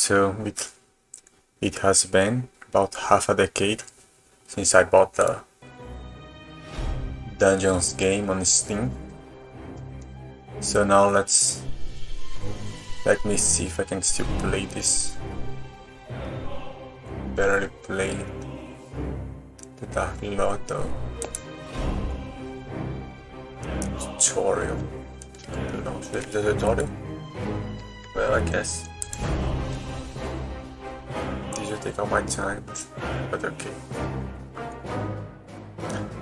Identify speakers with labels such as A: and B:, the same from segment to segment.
A: So it has been about half a decade since I bought the Dungeons game on Steam. So now let me see if I can still play this. Barely played the Dark Lotto tutorial. Launch the tutorial? Well, I guess this will take all my time, but okay.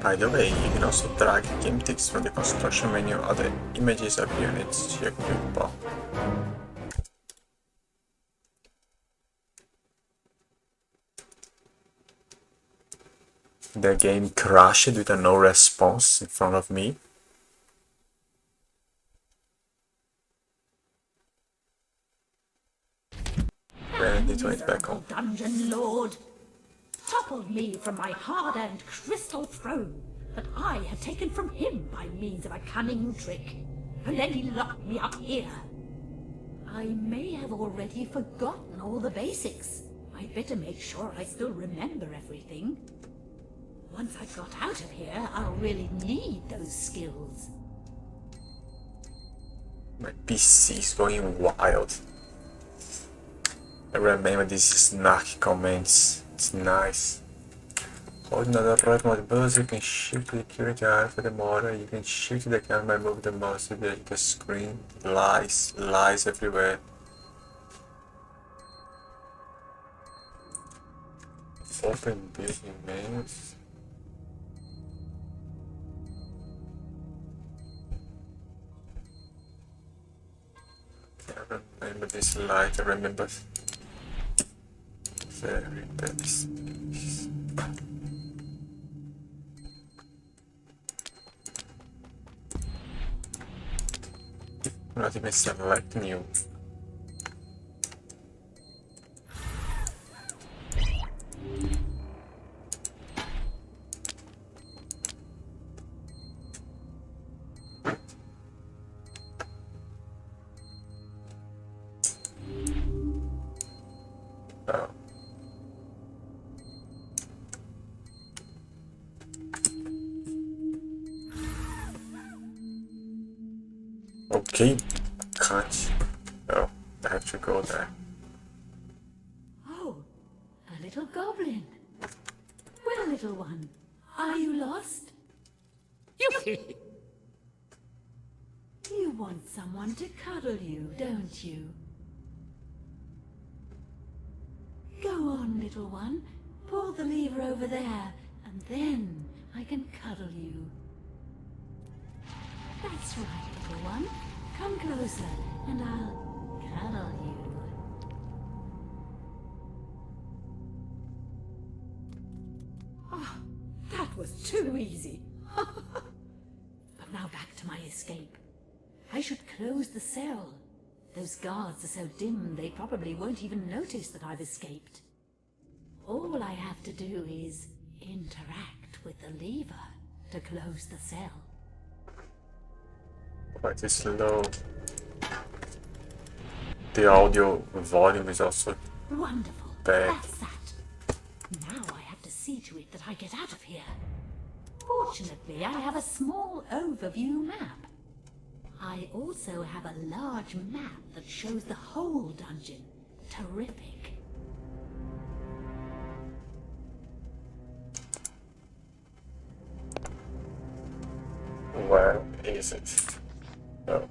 A: By the way, you can also drag game text from the construction menu. Other images of units check your bar. The game crashed with a no response in front of me. And it went back on.
B: Dungeon Lord toppled me from my hard-earned crystal throne that I had taken from him by means of a cunning trick, and then he locked me up here. I may have already forgotten all the basics. I'd better make sure I still remember everything. Once I got out of here, I'll really need those skills.
A: My PC is going wild. I remember these snarky comments. It's nice. Holding the right mouse buzzer, you can shift the current eye for the motor. You can shift the camera by moving the mouse to the screen. Lies everywhere. Open business menus. I remember this light. I remember very bad space. Not even select new. Okay, can't. Oh, I have to go there.
B: Oh, a little goblin. Well, little one, are you lost? You want someone to cuddle you, don't you? Go on, little one. Pull the lever over there, and then I can cuddle you. That's right, little one. Come closer, and I'll cuddle you. Ah, that was too easy. But now back to my escape. I should close the cell. Those guards are so dim they probably won't even notice that I've escaped. All I have to do is interact with the lever to close the cell.
A: Quite slow. The audio volume is also
B: wonderful.
A: bad.
B: That's that. Now I have to see to it that I get out of here. Fortunately, I have a small overview map. I also have a large map that shows the whole dungeon. Terrific.
A: Where is it? Oh.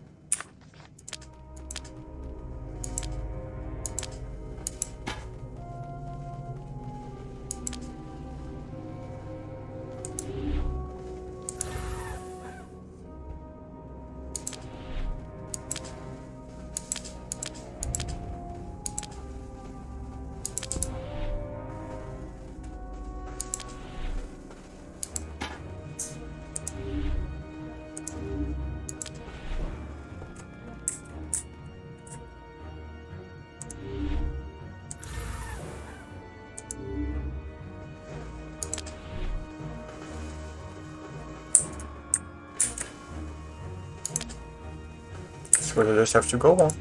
A: So we'll just have to go on.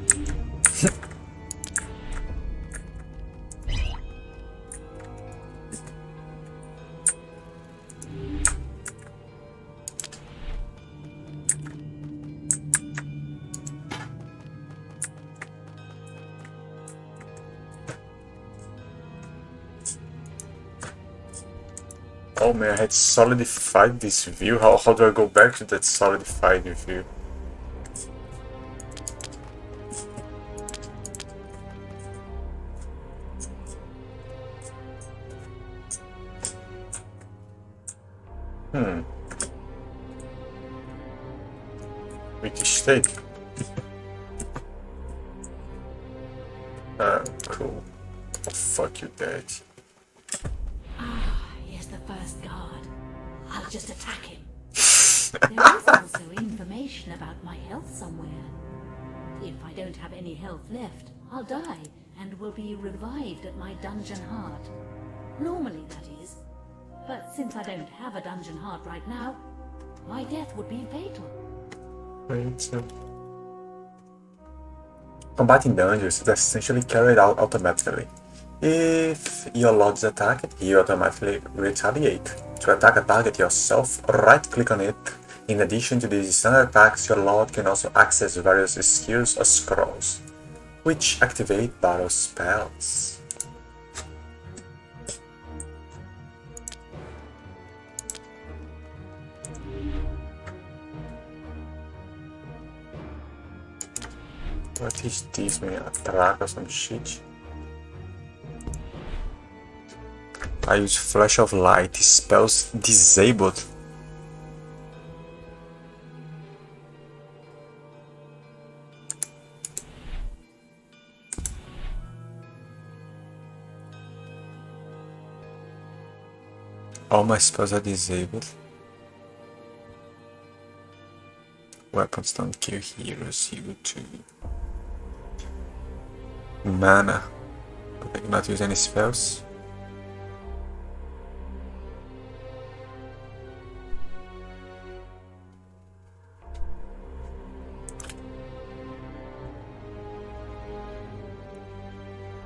A: Oh man, I had solidified this view. How do I go back to that solidified view? British state. Cool. Oh, fuck you, Dad.
B: Here's the first guard. I'll just attack him. There is also information about my health somewhere. If I don't have any health left, I'll die and will be revived at my dungeon heart. Normally, that is. But since I don't have a dungeon heart right now, my death would be fatal.
A: Wait, combat in dungeons is essentially carried out automatically. If your lord is attacked, you automatically retaliate. To attack a target yourself, right-click on it. In addition to these standard attacks, your lord can also access various skills or scrolls, which activate battle spells. What is this, man? A track or some shit? I use Flash of Light. Spells disabled. All my spells are disabled. Weapons don't kill heroes, heal too. Mana. But I cannot use any spells.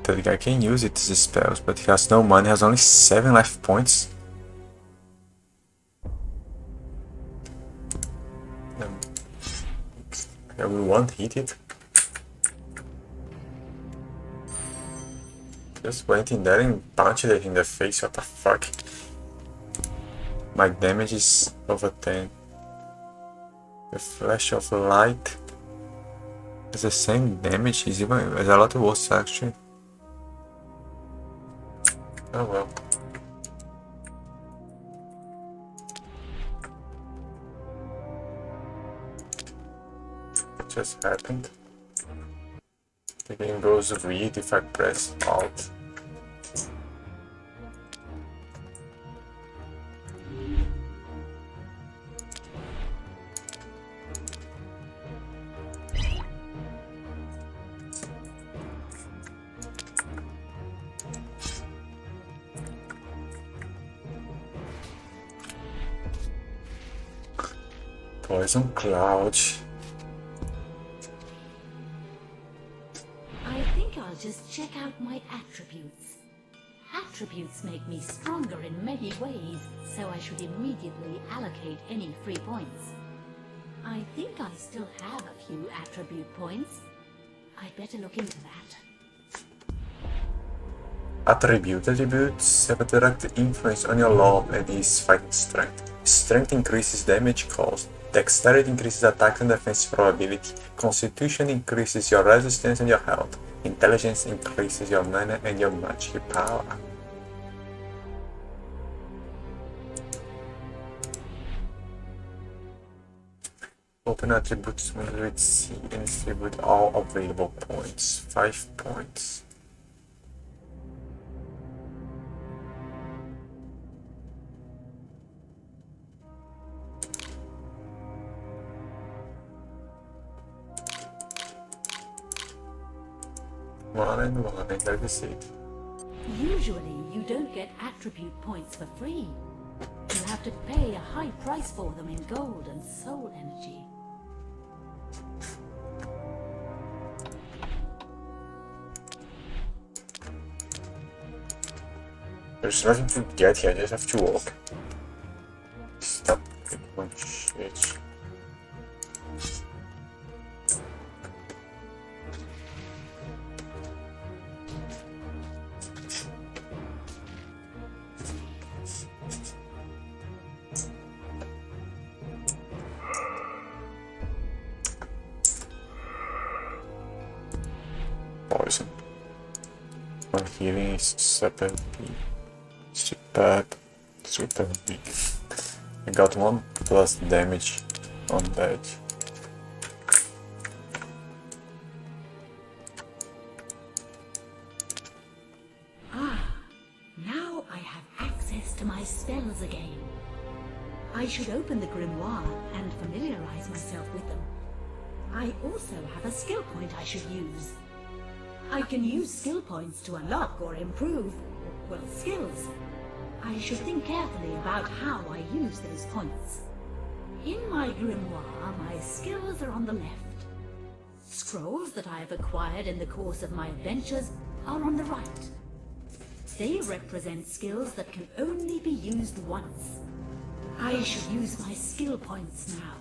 A: That guy can use it as spells, but he has no money, has only 7 life points. I will one hit it. Just went in there and punched it in the face, what the fuck. My damage is over 10. The Flash of Light has the same damage, it's a lot worse actually. Oh well. What just happened? The game goes weird if I press Alt. Poison Cloud.
B: I think I'll just check out my attributes. Attributes make me stronger in many ways, so I should immediately allocate any free points. I think I still have a few attribute points. I'd better look into that.
A: Attributes have a direct influence on your lord and his fighting strength. Strength increases damage caused. Dexterity increases attack and defense probability. Constitution increases your resistance and your health. Intelligence increases your mana and your magic power. Open attributes with C and distribute all available points. 5 points. One and that is it.
B: Usually, you don't get attribute points for free. You have to pay a high price for them in gold and soul energy.
A: There's nothing to get here, I just have to walk. Stop clicking shit. poison. One healing is super weak. I got 1 plus damage on that.
B: Now I have access to my spells again. I should open the grimoire and familiarize myself with them. I also have a skill point I should use. I can use skill points to unlock or improve, well, skills. I should think carefully about how I use those points. In my grimoire, my skills are on the left. Scrolls that I have acquired in the course of my adventures are on the right. They represent skills that can only be used once. I should use my skill points now.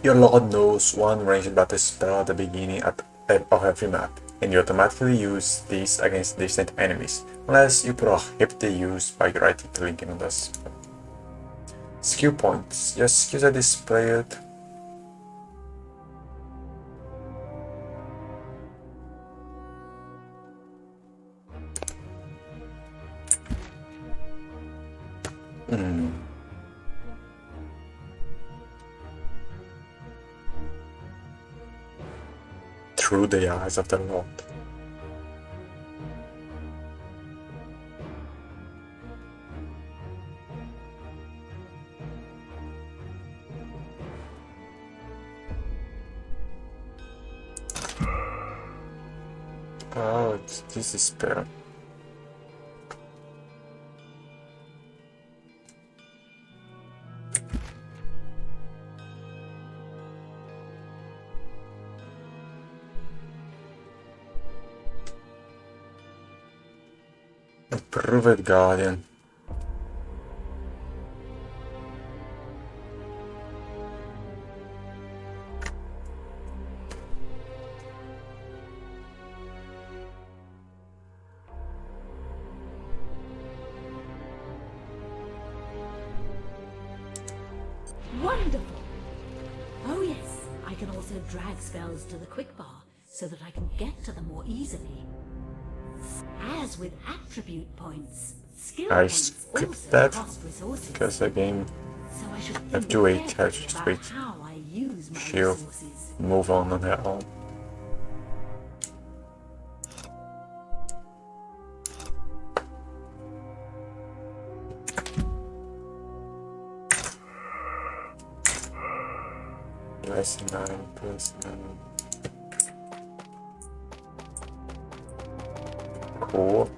A: Your lord knows one ranged battle spell at the beginning of every map, and you automatically use these against distant enemies, unless you prohibit the use by right-clicking on the spell. Skill points. Your skills are displayed through the eyes of the Lord. Oh, this is spell. Approved Guardian.
B: Wonderful! Oh yes, I can also drag spells to the quick bar so that I can get to them more easily. As with attribute points, skill
A: I
B: points
A: skipped
B: also
A: that
B: cost resources.
A: because the game
B: So I should
A: have
B: think
A: to wait,
B: carefully
A: I just
B: about
A: wait.
B: how I use my
A: She'll
B: resources.
A: move on her own. Less 9 plus 9. Cool.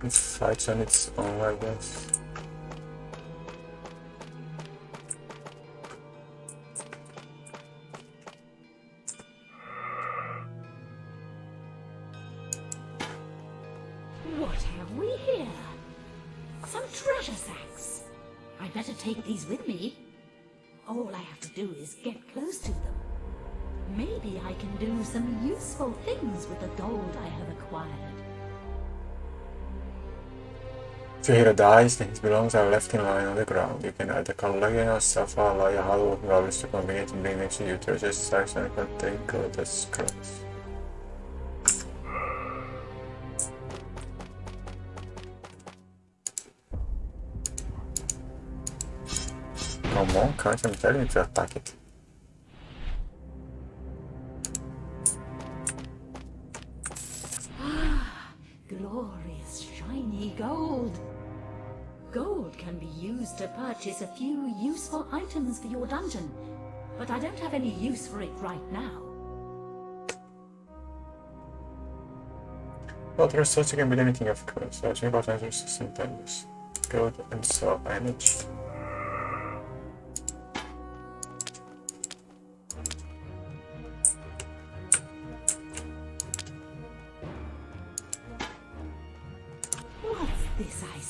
A: It fights on its own, I guess.
B: What have we here? Some treasure sacks. I better take these with me. All I have to do is get close to them. Maybe I can do some useful things with the gold I have acquired.
A: If your hero dies, then his belongings are left in line on the ground. You can either collect them yourself or allow your hardworking robbers to conveniently bring them to you. Treasure sacks and contain gold as scrolls. Come on, can't you tell me to attack it?
B: Glorious shiny gold. Gold can be used to purchase a few useful items for your dungeon, but I don't have any use for it right now.
A: Well, the research can be anything, of course. Searching about answers sometimes. Gold and saw energy.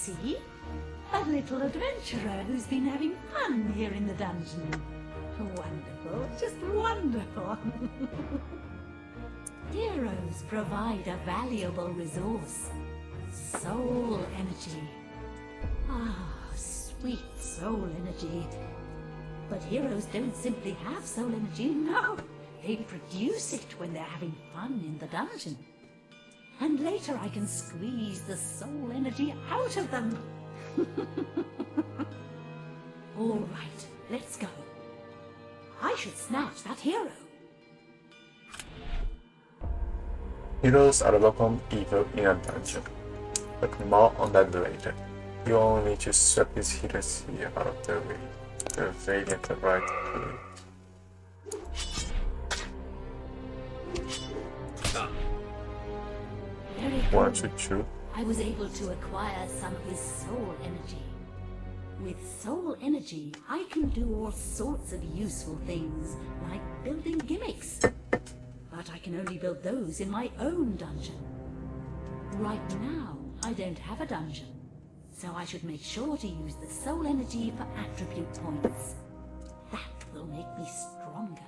B: see? A little adventurer who's been having fun here in the dungeon. Wonderful, just wonderful. Heroes provide a valuable resource. Soul energy. Ah, sweet soul energy. But heroes don't simply have soul energy, no. They produce it when they're having fun in the dungeon. And later I can squeeze the soul energy out of them. All right, let's go. I should snatch that hero.
A: Heroes are welcome even in a dungeon, but more on that later. You only need to swap these heroes here out of the way. The Valiant right here.
B: Very good.
A: 1, 2, 2.
B: I was able to acquire some of his soul energy. With soul energy, I can do all sorts of useful things, like building gimmicks. But I can only build those in my own dungeon. Right now, I don't have a dungeon, so I should make sure to use the soul energy for attribute points. That will make me stronger.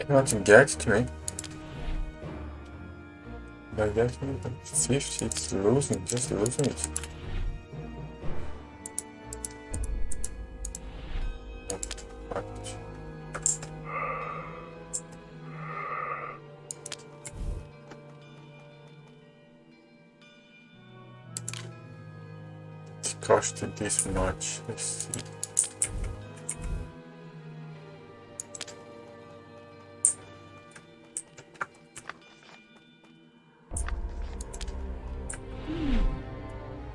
A: You want to get to me? Don't get me? 50, it's losing, just losing it. Oh, fuck. It costed this much, let's see.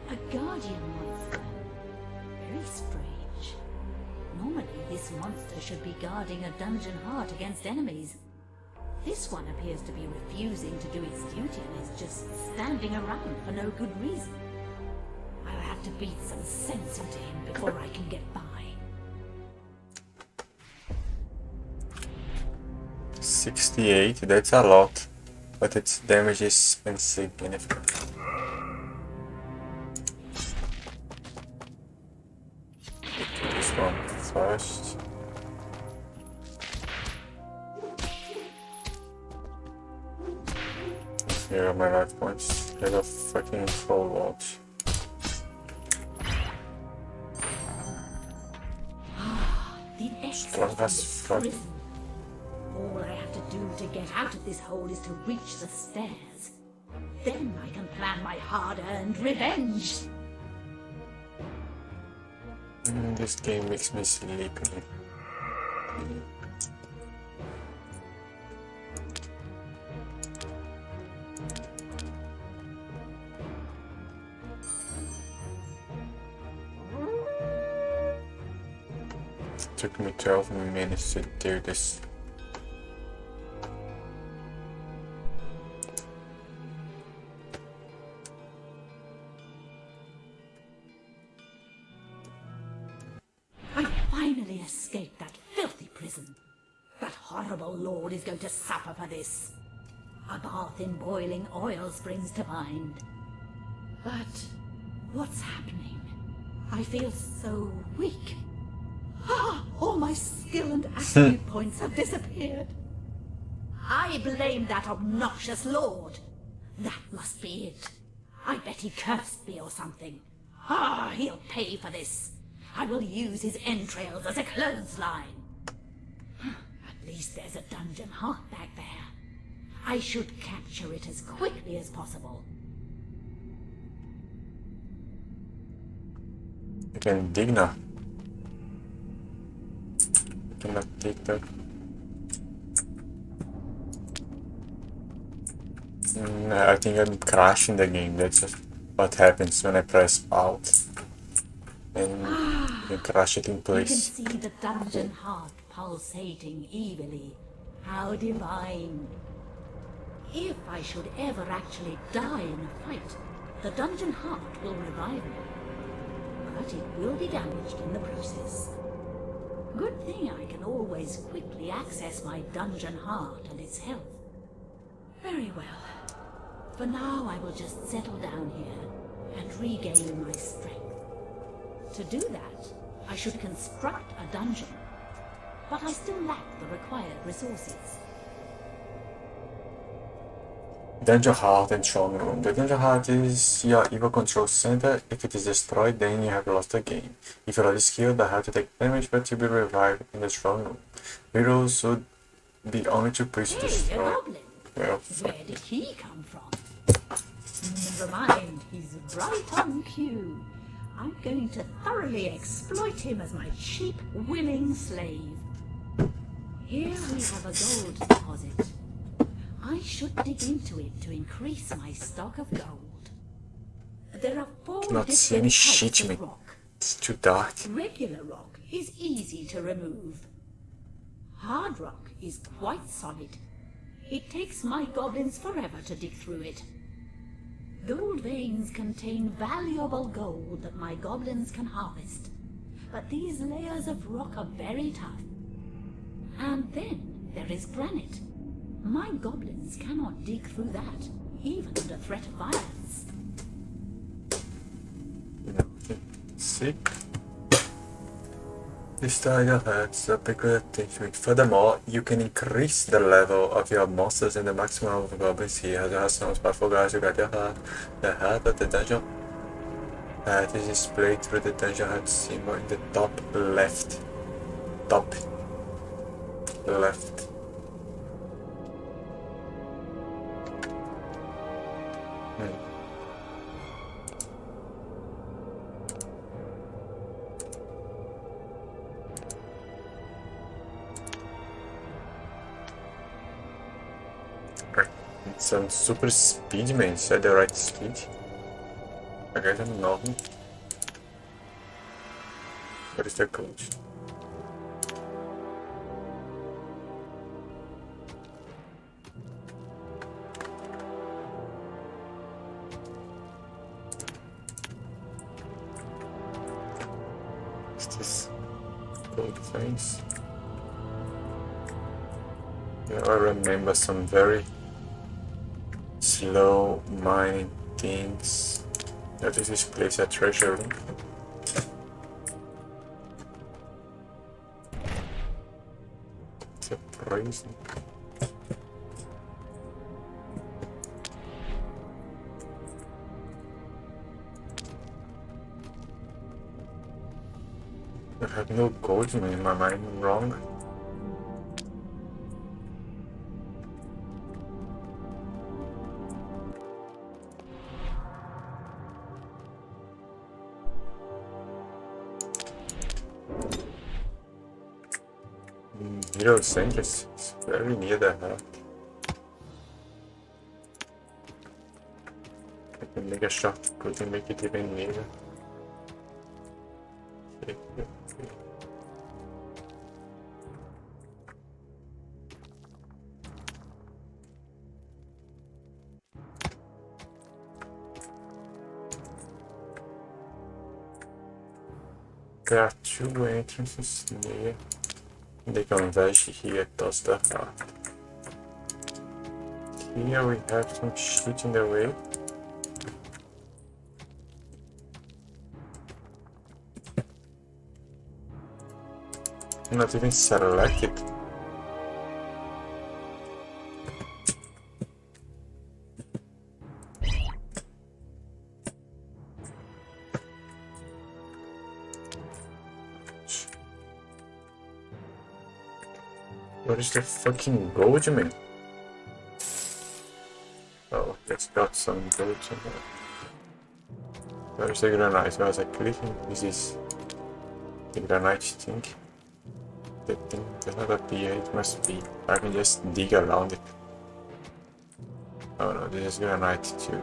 B: A guardian monster. Very strange. Normally, this monster should be guarding a dungeon heart against enemies. This one appears to be refusing to do its duty and is just standing around for no good reason. I'll have to beat some sense into him before I can get by.
A: 68, that's a lot, but its damage is insignificant. This one first. Here are my life points. I got fucking full watch.
B: The
A: Strong
B: exit
A: as fuck.
B: prison. All I have to do to get out of this hole is to reach the stairs. Then I can plan my hard-earned revenge.
A: This game makes me sleepy. Took me 12 minutes to do this.
B: I finally escaped that filthy prison. That horrible lord is going to suffer for this. A bath in boiling oil springs to mind. But what's happening? I feel so weak. All my skill and attribute points have disappeared. I blame that obnoxious lord. That must be it. I bet he cursed me or something. He'll pay for this. I will use his entrails as a clothesline. At least there's a dungeon heart back there. I should capture it as quickly as possible.
A: You can dig now. You cannot dig that. I think I'm crashing the game, that's just what happens when I press Alt and you crash it in
B: You can
A: place.
B: see the dungeon heart pulsating evilly. How divine. If I should ever actually die in a fight, the dungeon heart will revive me. But it will be damaged in the process. Good thing I can always quickly access my dungeon heart and its health. Very well. For now I will just settle down here and regain my strength. To do that, I should construct a dungeon. But I still lack the required resources.
A: Dungeon Heart and Throne Room. The Dungeon Heart is your evil control center. If it is destroyed, then you have lost the game. If you are skilled, the heart to take damage, but to be revived in the Throne Room. Heroes should be only to push
B: Hey,
A: this
B: a
A: throne.
B: goblin!
A: Well,
B: Where did he come from? Never mind, he's right on cue. I'm going to thoroughly exploit him as my cheap, willing slave. Here we have a gold deposit. I should dig into it to increase my stock of gold. There are four
A: Cannot see any
B: different types
A: shit,
B: of
A: man.
B: rock.
A: It's too dark.
B: Regular rock is easy to remove. Hard rock is quite solid. It takes my goblins forever to dig through it. Gold veins contain valuable gold that my goblins can harvest. But these layers of rock are very tough. And then there is granite. My goblins cannot dig through that, even under threat of violence.
A: See? This title has a bigger thing to it. Furthermore, you can increase the level of your monsters and the maximum of goblins here. There are some powerful guys who got your heart. The heart of the dungeon is displayed through the dungeon heart symbol in the top left. Top left. Some super speed, man. Is that the right speed? I guess I'm not. What is the code? Is this code things? Yeah, I remember some very slow mining things. That is this place a treasure room. It's a prison. I have no gold in my mind, wrong. Hero Center is very near the heart. I can make a shortcut and make it even nearer. There are two entrances near. They converge here towards the heart. Here we have some shit in the way. Not even selected. What is the fucking gold, man? Oh, it's got some gold somewhere. Where's the granite? I was like clicking. This is the granite thing. The thing does not appear, it must be. I can just dig around it. Oh no, this is granite too.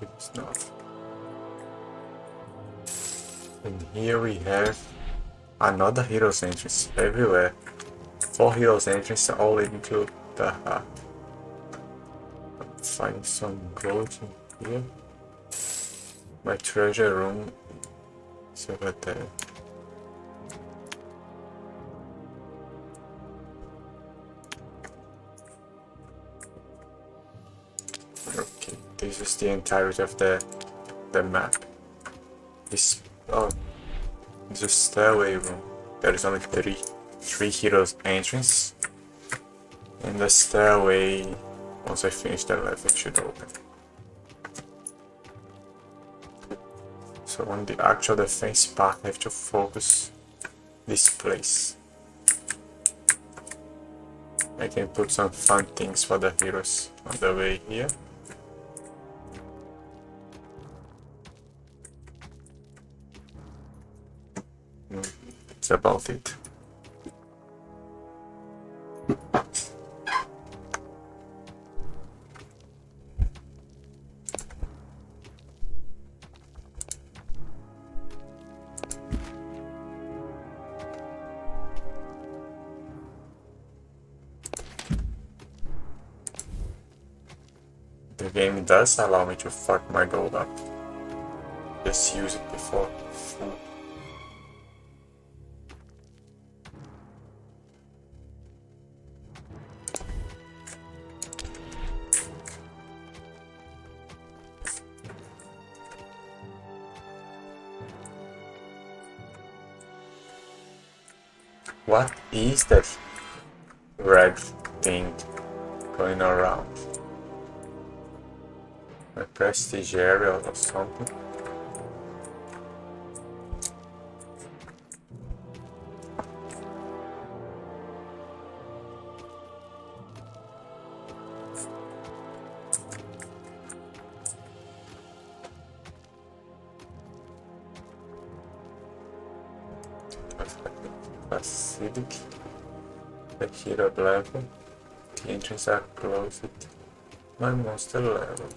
A: It's not. And here we have another hero's entrance everywhere. 4 hero's entrances all leading to the heart. I'm finding some gold in here. My treasure room is over there. Okay, this is the entirety of the map. This it's a stairway room. There is only three heroes entrance. And the stairway, once I finish the level, it should open. So on the actual defense part, I have to focus this place. I can put some fun things for the heroes on the way here. That's about it. The game does allow me to fuck my gold up. Just use it before. What is that red thing going around? A prestige area or something? Acidic. The hero level. The entrance are closed. My monster level.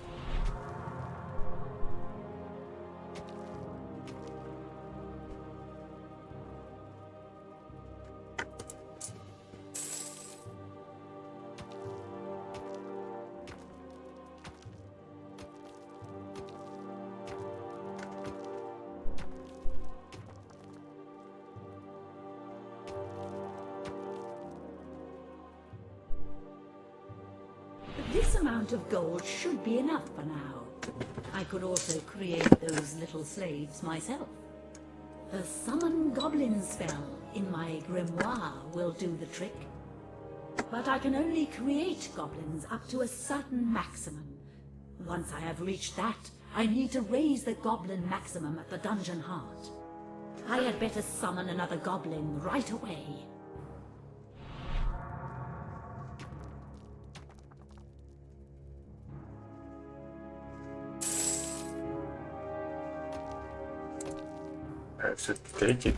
B: This amount of gold should be enough for now. I could also create those little slaves myself. The summon goblin spell in my grimoire will do the trick. But I can only create goblins up to a certain maximum. Once I have reached that, I need to raise the goblin maximum at the dungeon heart. I had better summon another goblin right away.
A: I have to take it.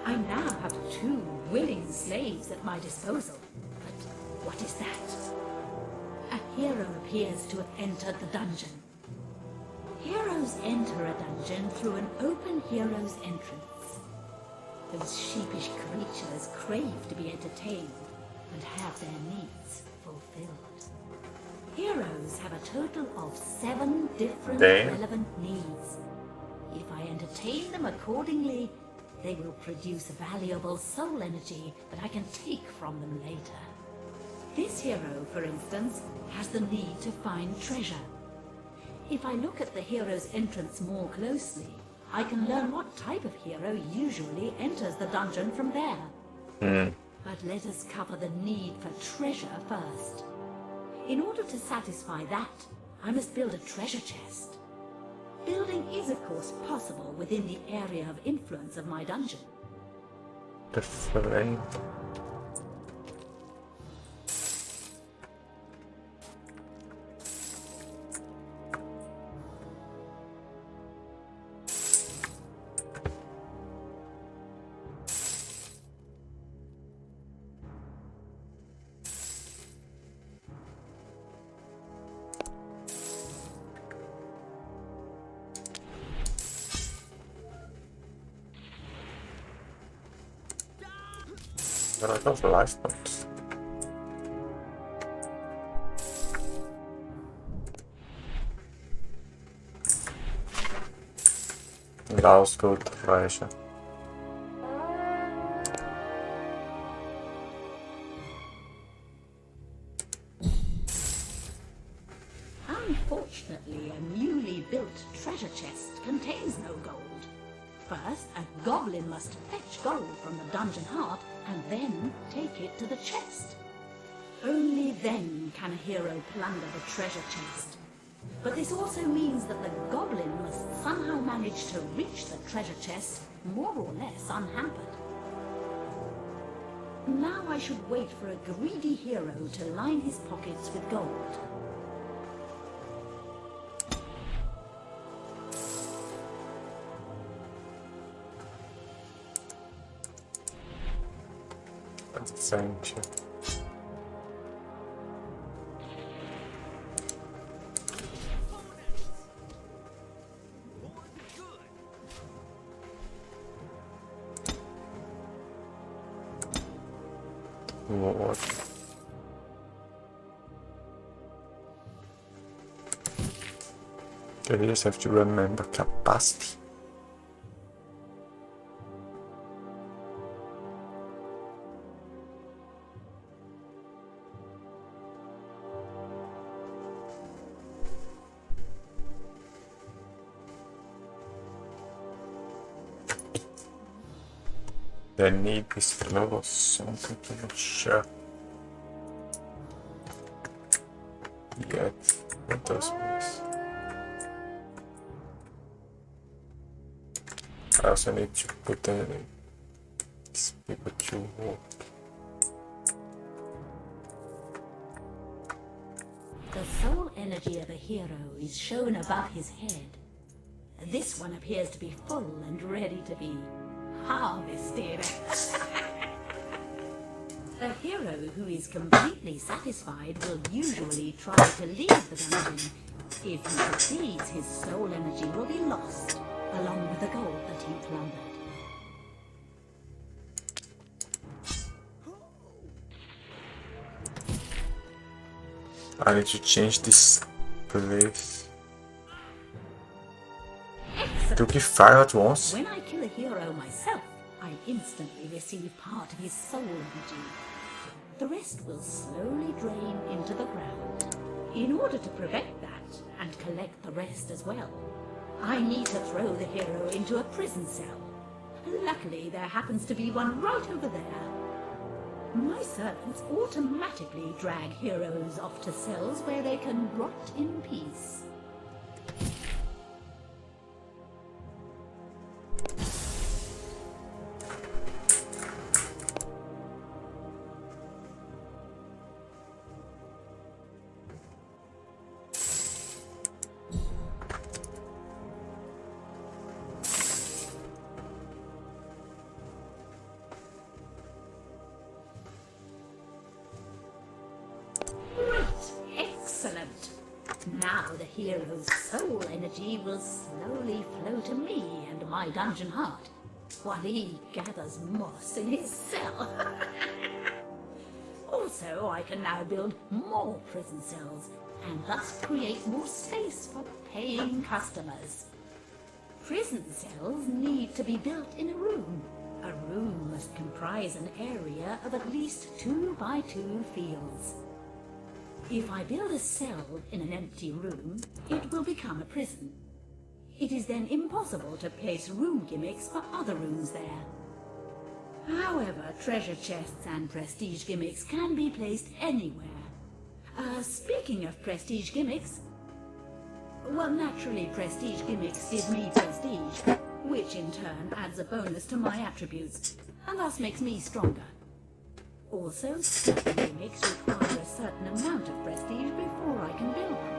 B: I now have 2 willing slaves at my disposal. But what is that? A hero appears to have entered the dungeon. Heroes enter a dungeon through an open hero's entrance. Those sheepish creatures crave to be entertained and have their needs fulfilled. Heroes have a total of 7 different relevant needs. If I entertain them accordingly, they will produce valuable soul energy that I can take from them later. This hero, for instance, has the need to find treasure. If I look at the hero's entrance more closely, I can learn what type of hero usually enters the dungeon from there. But let us cover the need for treasure first. In order to satisfy that, I must build a treasure chest. Building is, of course, possible within the area of influence of my dungeon.
A: The flame. But I got life points. Laos Gold treasure.
B: Unfortunately, a newly built treasure chest contains no gold. First, a goblin must fetch gold from the dungeon heart and then take it to the chest. Only then can a hero plunder the treasure chest. But this also means that the goblin must somehow manage to reach the treasure chest more or less unhampered. Now I should wait for a greedy hero to line his pockets with gold.
A: Thank you. What? Okay, you just have to remember capacity. The need is close, something to not sure yet what those means. I also need to put these people to work.
B: The soul energy of a hero is shown above his head. This one appears to be full and ready to be harvested. A hero who is completely satisfied will usually try to leave the dungeon. If he succeeds, his soul energy will be lost, along with the gold that he plundered.
A: I need to change this place. To give fire at once.
B: When I kill a hero myself, I instantly receive part of his soul energy. The rest will slowly drain into the ground. In order to prevent that, and collect the rest as well, I need to throw the hero into a prison cell. Luckily, there happens to be one right over there. My servants automatically drag heroes off to cells where they can rot in peace. Excellent! Now the hero's soul energy will slowly flow to me and my dungeon heart, while he gathers moss in his cell. Also, I can now build more prison cells, and thus create more space for paying customers. Prison cells need to be built in a room. A room must comprise an area of at least 2 by 2 fields. If I build a cell in an empty room, it will become a prison. It is then impossible to place room gimmicks for other rooms there. However, treasure chests and prestige gimmicks can be placed anywhere. Speaking of prestige gimmicks, Well, naturally, prestige gimmicks give me prestige, which in turn adds a bonus to my attributes, and thus makes me stronger. Also, certain gimmicks require a certain amount of prestige before I can build them.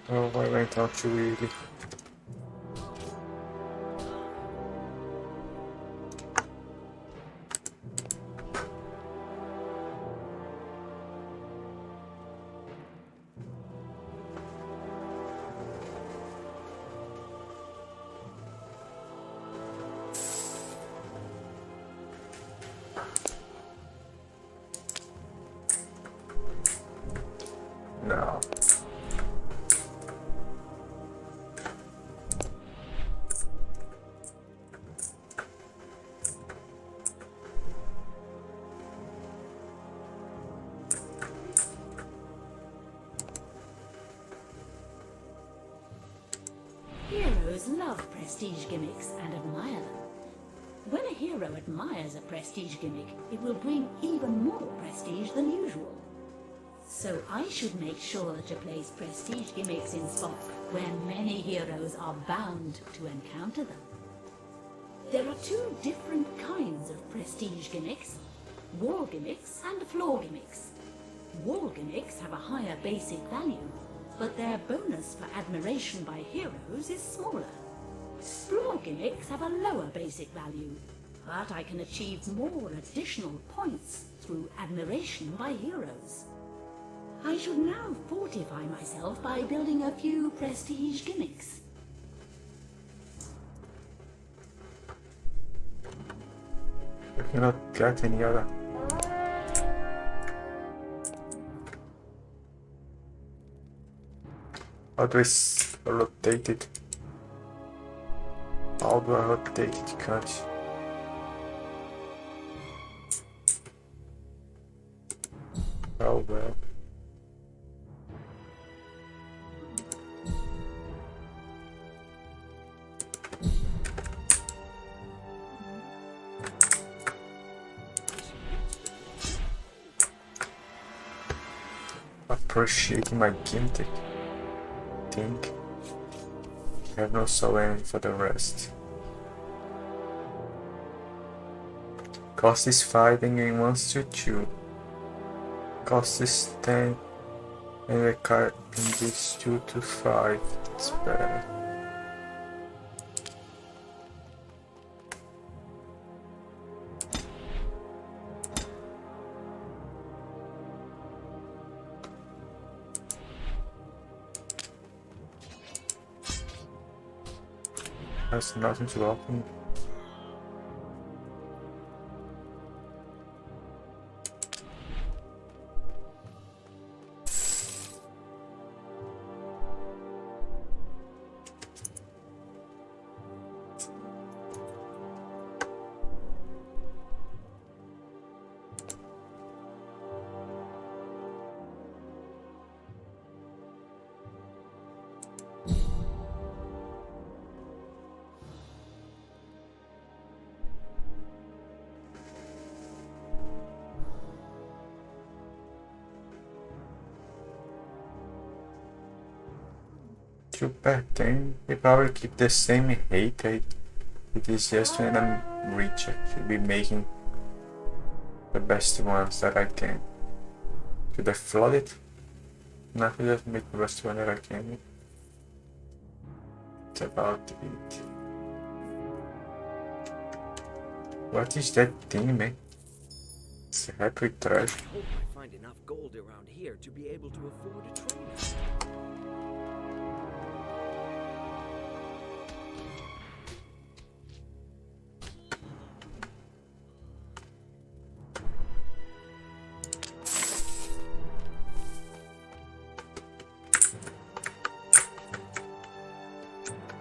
A: Oh, I went out too early. No.
B: Heroes love prestige gimmicks and admire them. When a hero admires a prestige gimmick, it will bring even more prestige than usual. So I should make sure to place prestige gimmicks in spots where many heroes are bound to encounter them. There are two different kinds of prestige gimmicks: wall gimmicks and floor gimmicks. Wall gimmicks have a higher basic value, but their bonus for admiration by heroes is smaller. Floor gimmicks have a lower basic value, but I can achieve more additional points through admiration by heroes. I should now fortify myself by building a few prestige gimmicks.
A: I cannot get any other. How do I rotate it? How do I rotate it, guys? Oh well. Appreciating my gimmick. Think. I have no soul for the rest. Cost is 5 and gain 1 to 2. Cost is 10 and the card is 2 to 5. It's better. There's nothing to open. Too bad then. They probably keep the same hate rate. It is just when I'm rich, I should be making the best ones that I can. Should I flood it? No, I just make the best one that I can. It's about it. What is that thing, man? It's a happy trash.
C: I hope I find enough gold around here to be able to afford a trainer.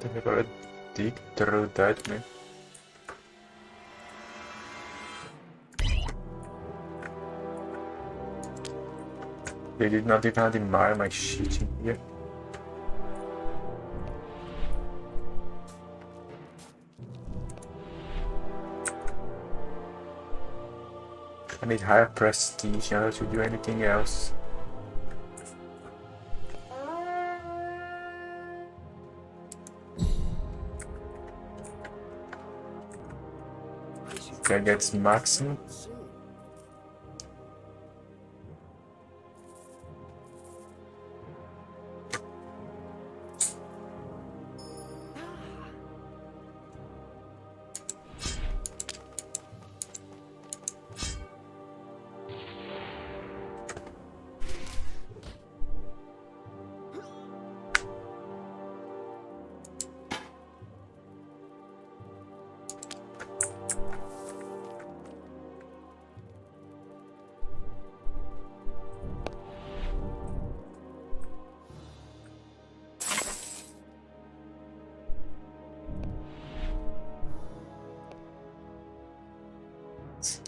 A: I gotta dig through that, man. They did not even admire my shit in here. I need higher prestige in order to do anything else. Can I get maximum?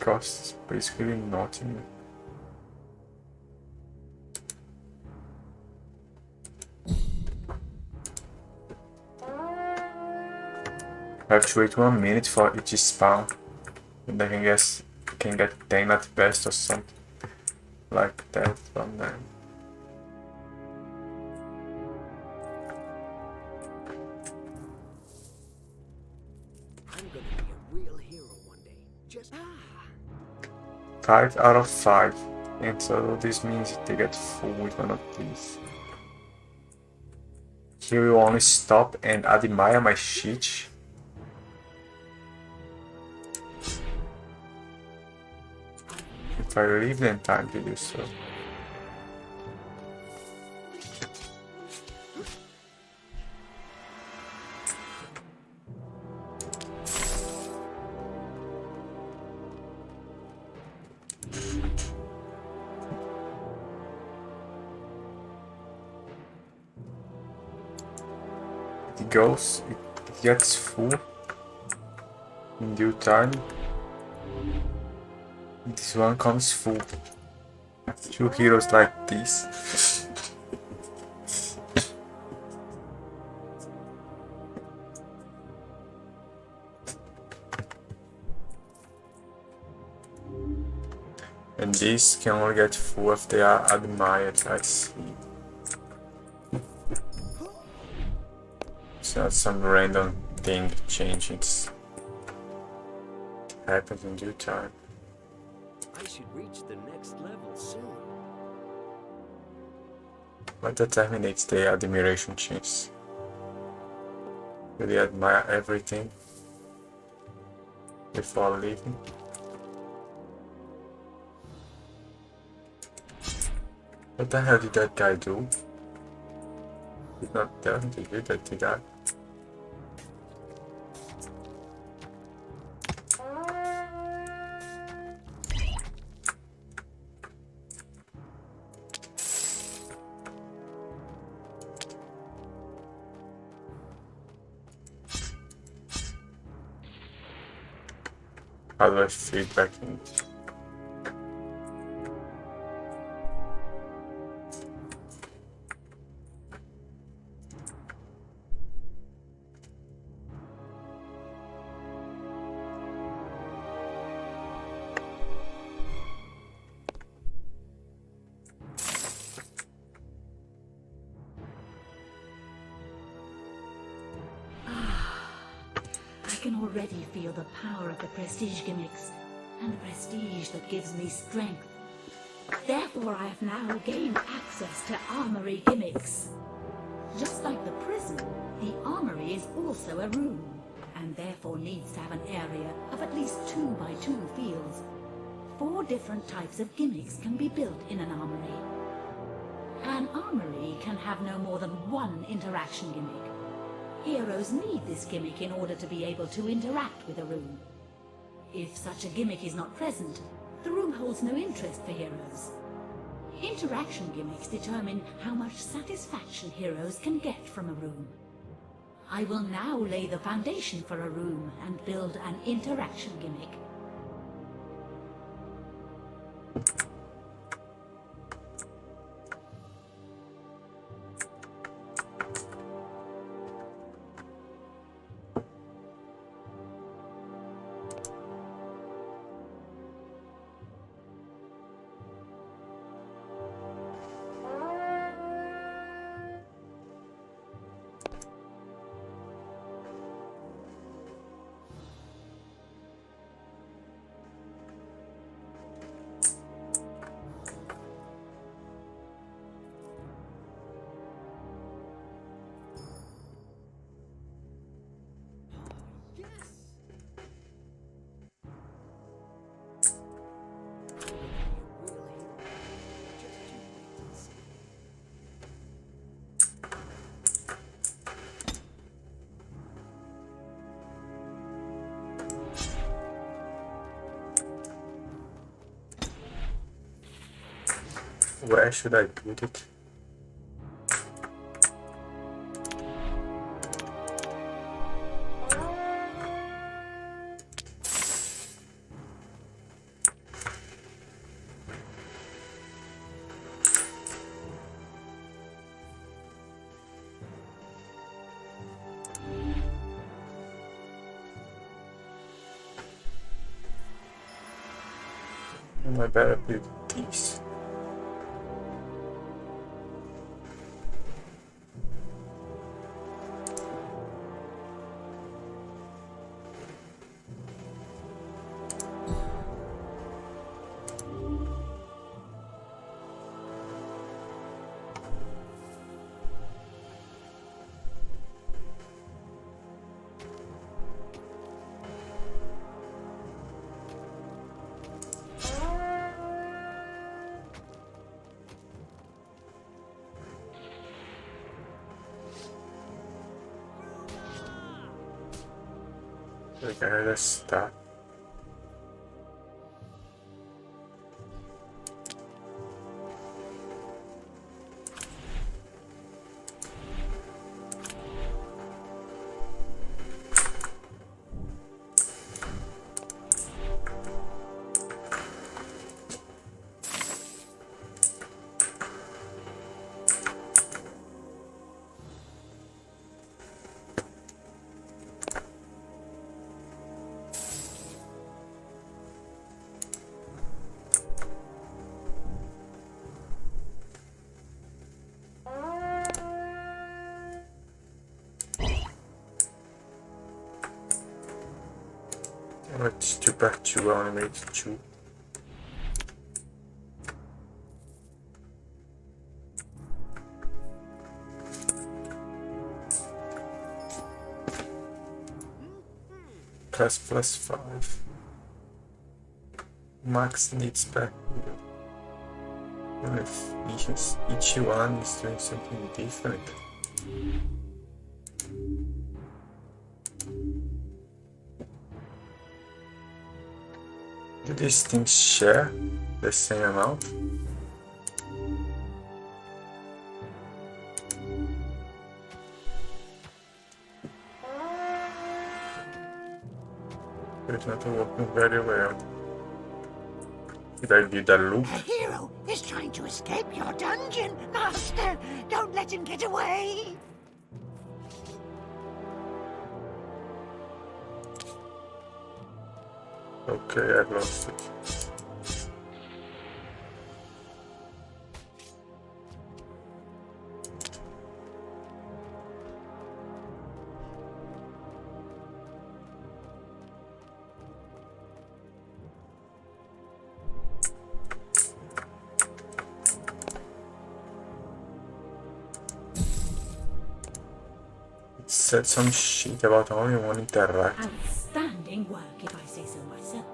A: Costs basically nothing. I have to wait 1 minute for each spawn, and I can get 10 at best or something like that from them.
C: I'm gonna be a real hero one day. Just
A: 5 out of 5, and so this means they get full with one of these. Here you only stop and admire my shit. If I leave them time to do so. It gets full in due time. This one comes full. 2 heroes like this. And these can only get full if they are admired, I see. It's not some random thing changing. It happens in due time.
C: I should reach the next level soon.
A: What determines the admiration chance? Do they admire everything before leaving? What the hell did that guy do? Did not tell him to do that, did I? How do I feed back in?
B: I can already feel the power of the prestige gimmicks, and prestige that gives me strength. Therefore, I have now gained access to armory gimmicks. Just like the prison, the armory is also a room, and therefore needs to have an area of at least 2 by 2 fields. 4 different types of gimmicks can be built in an armory. An armory can have no more than 1 interaction gimmick. Heroes need this gimmick in order to be able to interact with a room. If such a gimmick is not present, the room holds no interest for heroes. Interaction gimmicks determine how much satisfaction heroes can get from a room. I will now lay the foundation for a room and build an interaction gimmick.
A: Where should I build it? I better build these. Okay, let's start. Let's do back to animate 2. +5. Max needs back here. And if each one is doing something different. Do these things share the same amount? It's not working very well. Did I build a loop?
D: A hero is trying to escape your dungeon, Master! Don't let him get away!
A: Okay, I lost it. It said some shit about only one interact.
B: Outstanding work, if I say so myself.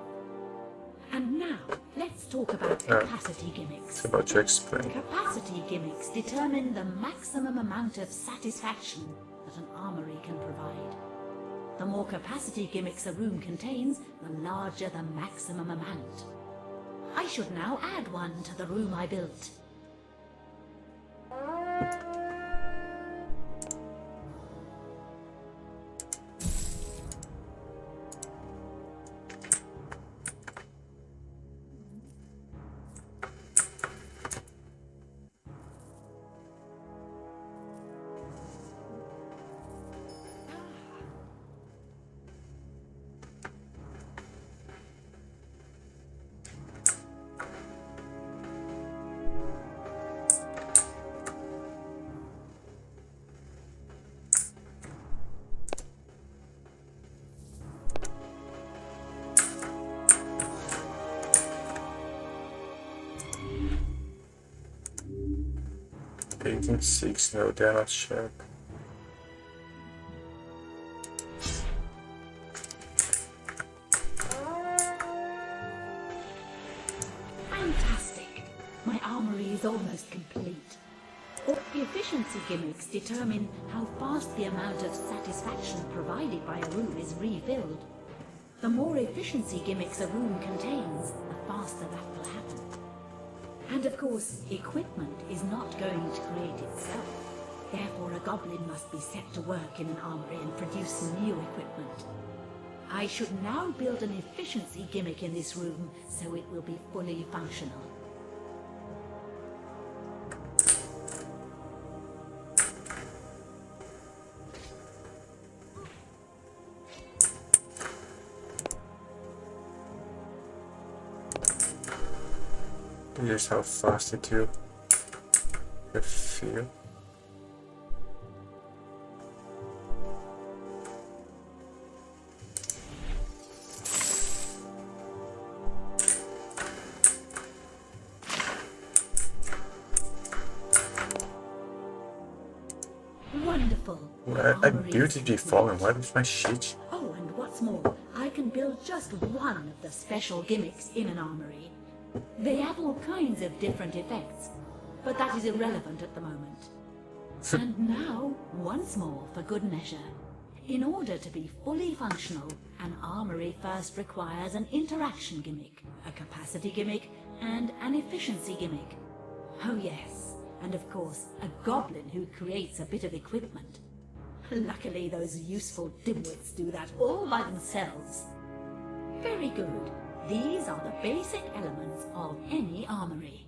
B: And now, let's talk about capacity gimmicks.
A: It's about to explain.
B: Capacity gimmicks determine the maximum amount of satisfaction that an armory can provide. The more capacity gimmicks a room contains, the larger the maximum amount. I should now add one to the room I built. Eight and 6, no, they're not sharp. Fantastic! My armory is almost complete. The efficiency gimmicks determine how fast the amount of satisfaction provided by a room is refilled. The more efficiency gimmicks a room contains, the faster that will happen. And of course, equipment is not going to create itself. Therefore, a goblin must be set to work in an armory and produce new equipment. I should now build an efficiency gimmick in this room so it will be fully functional.
A: Here's how fast it will feel.
B: Wonderful.
A: I built it before, and what is my shit?
B: Oh, and what's more, I can build just one of the special gimmicks in an armory. They have all kinds of different effects, but that is irrelevant at the moment. And now, once more, for good measure. In order to be fully functional, an armory first requires an interaction gimmick, a capacity gimmick, and an efficiency gimmick. Oh yes, and of course, a goblin who creates a bit of equipment. Luckily, those useful dimwits do that all by themselves. Very good. These are the basic elements of any armory.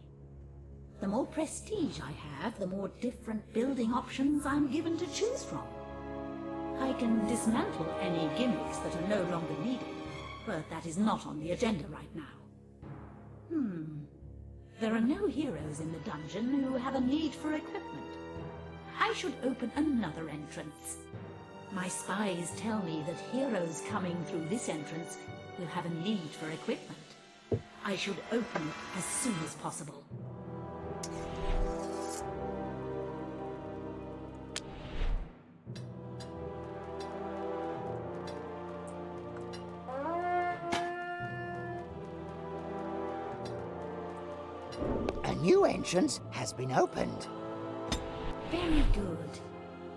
B: The more prestige I have, the more different building options I'm given to choose from. I can dismantle any gimmicks that are no longer needed, but that is not on the agenda right now. There are no heroes in the dungeon who have a need for equipment. I should open another entrance. My spies tell me that heroes coming through this entrance will have a need for equipment. I should open it as soon as possible.
D: A new entrance has been opened.
B: Very good.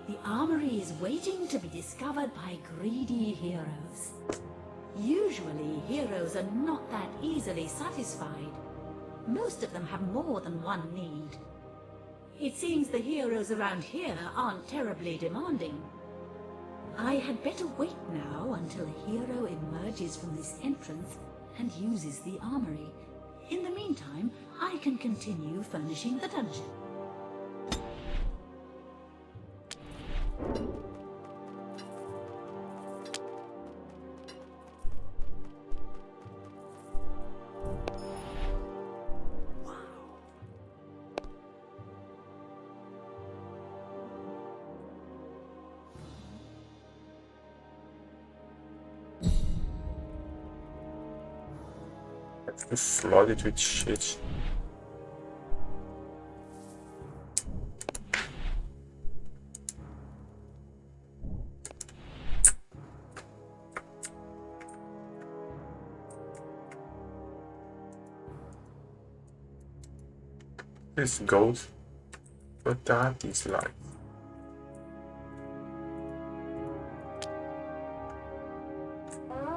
B: The armory is waiting to be discovered by greedy heroes. Usually, heroes are not that easily satisfied. Most of them have more than one need. It seems the heroes around here aren't terribly demanding. I had better wait now until a hero emerges from this entrance and uses the armory. In the meantime, I can continue furnishing the dungeon.
A: Flooded with shit. This gold, but that is life.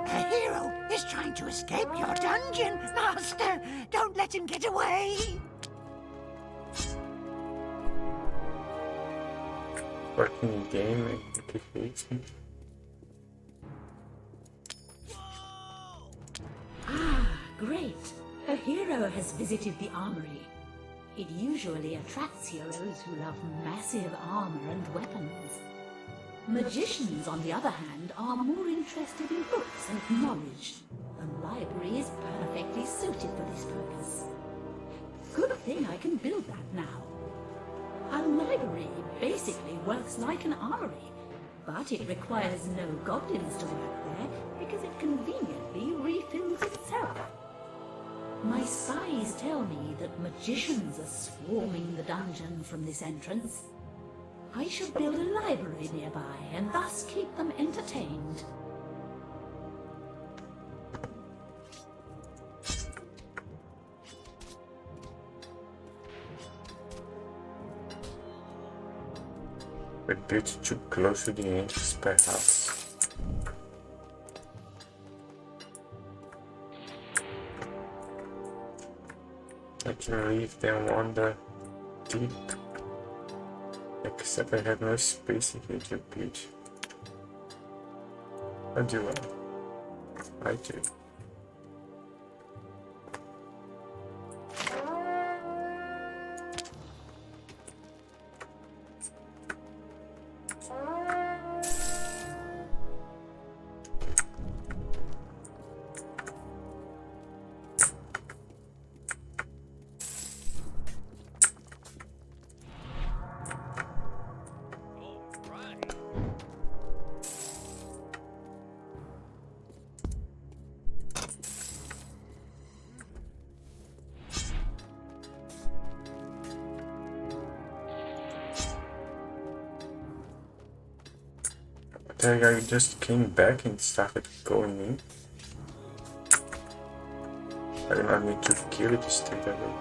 D: A hero is trying to escape your dungeon, Master! Don't let him get away!
A: Fucking game and it hates me.
B: Ah, great. A hero has visited the armory. It usually attracts heroes who love massive armor and weapons. Magicians, on the other hand, are more interested in books and knowledge. The library is perfectly suited for this purpose. Good thing I can build that now. A library basically works like an armory, but it requires no goblins to work there because it conveniently refills itself. My spies tell me that magicians are swarming the dungeon from this entrance. I should build a library nearby and thus keep them entertained.
A: A bit too close to the entrance, perhaps. I can leave them wander deep. Except I have no space in here to build. Or do I do. That guy just came back and started going in. I do not need to kill it to stay that way.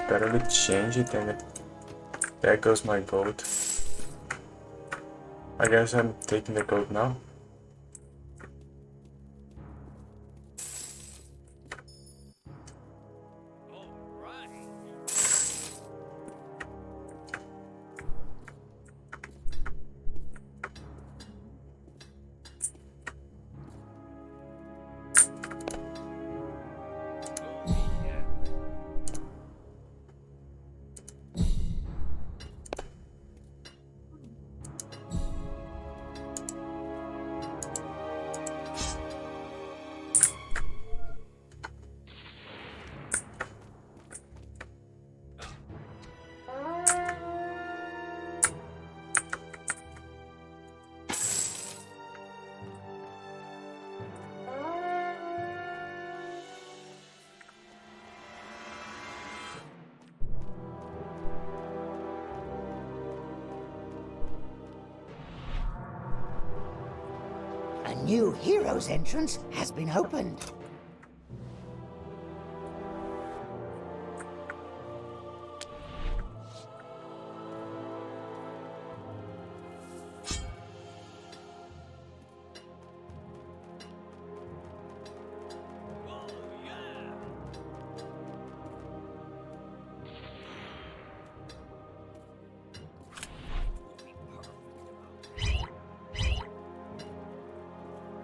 A: Better to change it and there goes my gold. I guess I'm taking the gold now.
D: A new hero's entrance has been opened.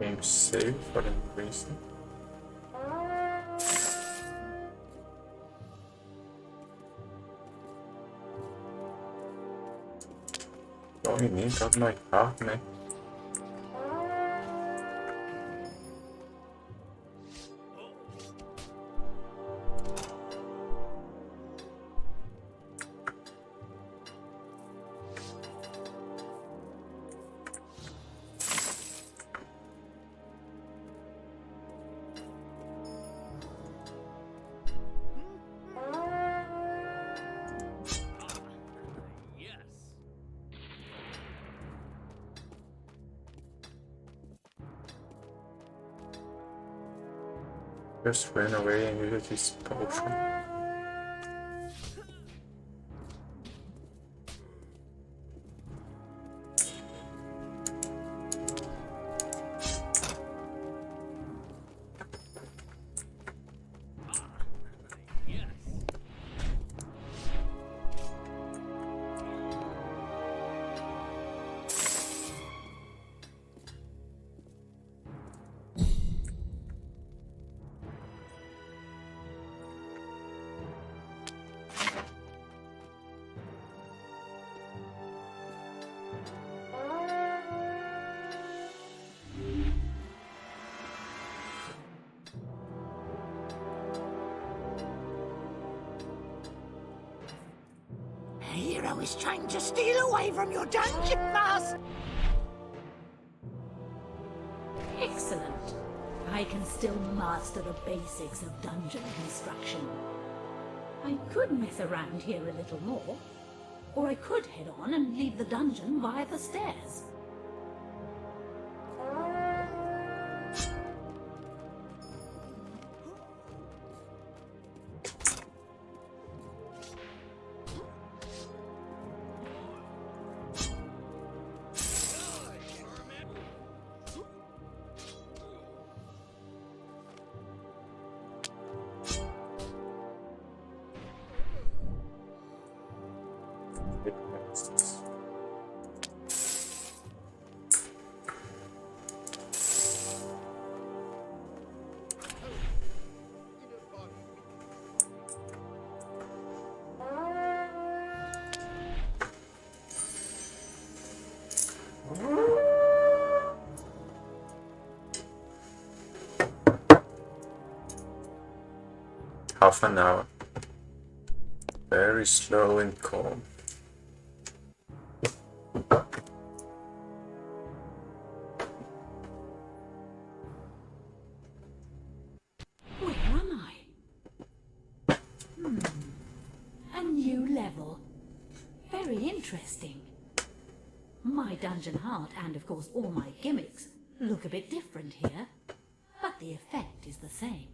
A: Game save for the reason. Oh, you need got my heart, man. Just ran away and used his potion.
D: A hero is trying to steal away from your dungeon, master.
B: Excellent. I can still master the basics of dungeon construction. I could mess around here a little more, or I could head on and leave the dungeon via the stairs.
A: Half an hour. Very slow and calm.
B: Where am I? A new level. Very interesting. My dungeon heart and of course all my gimmicks look a bit different here, but the effect is the same.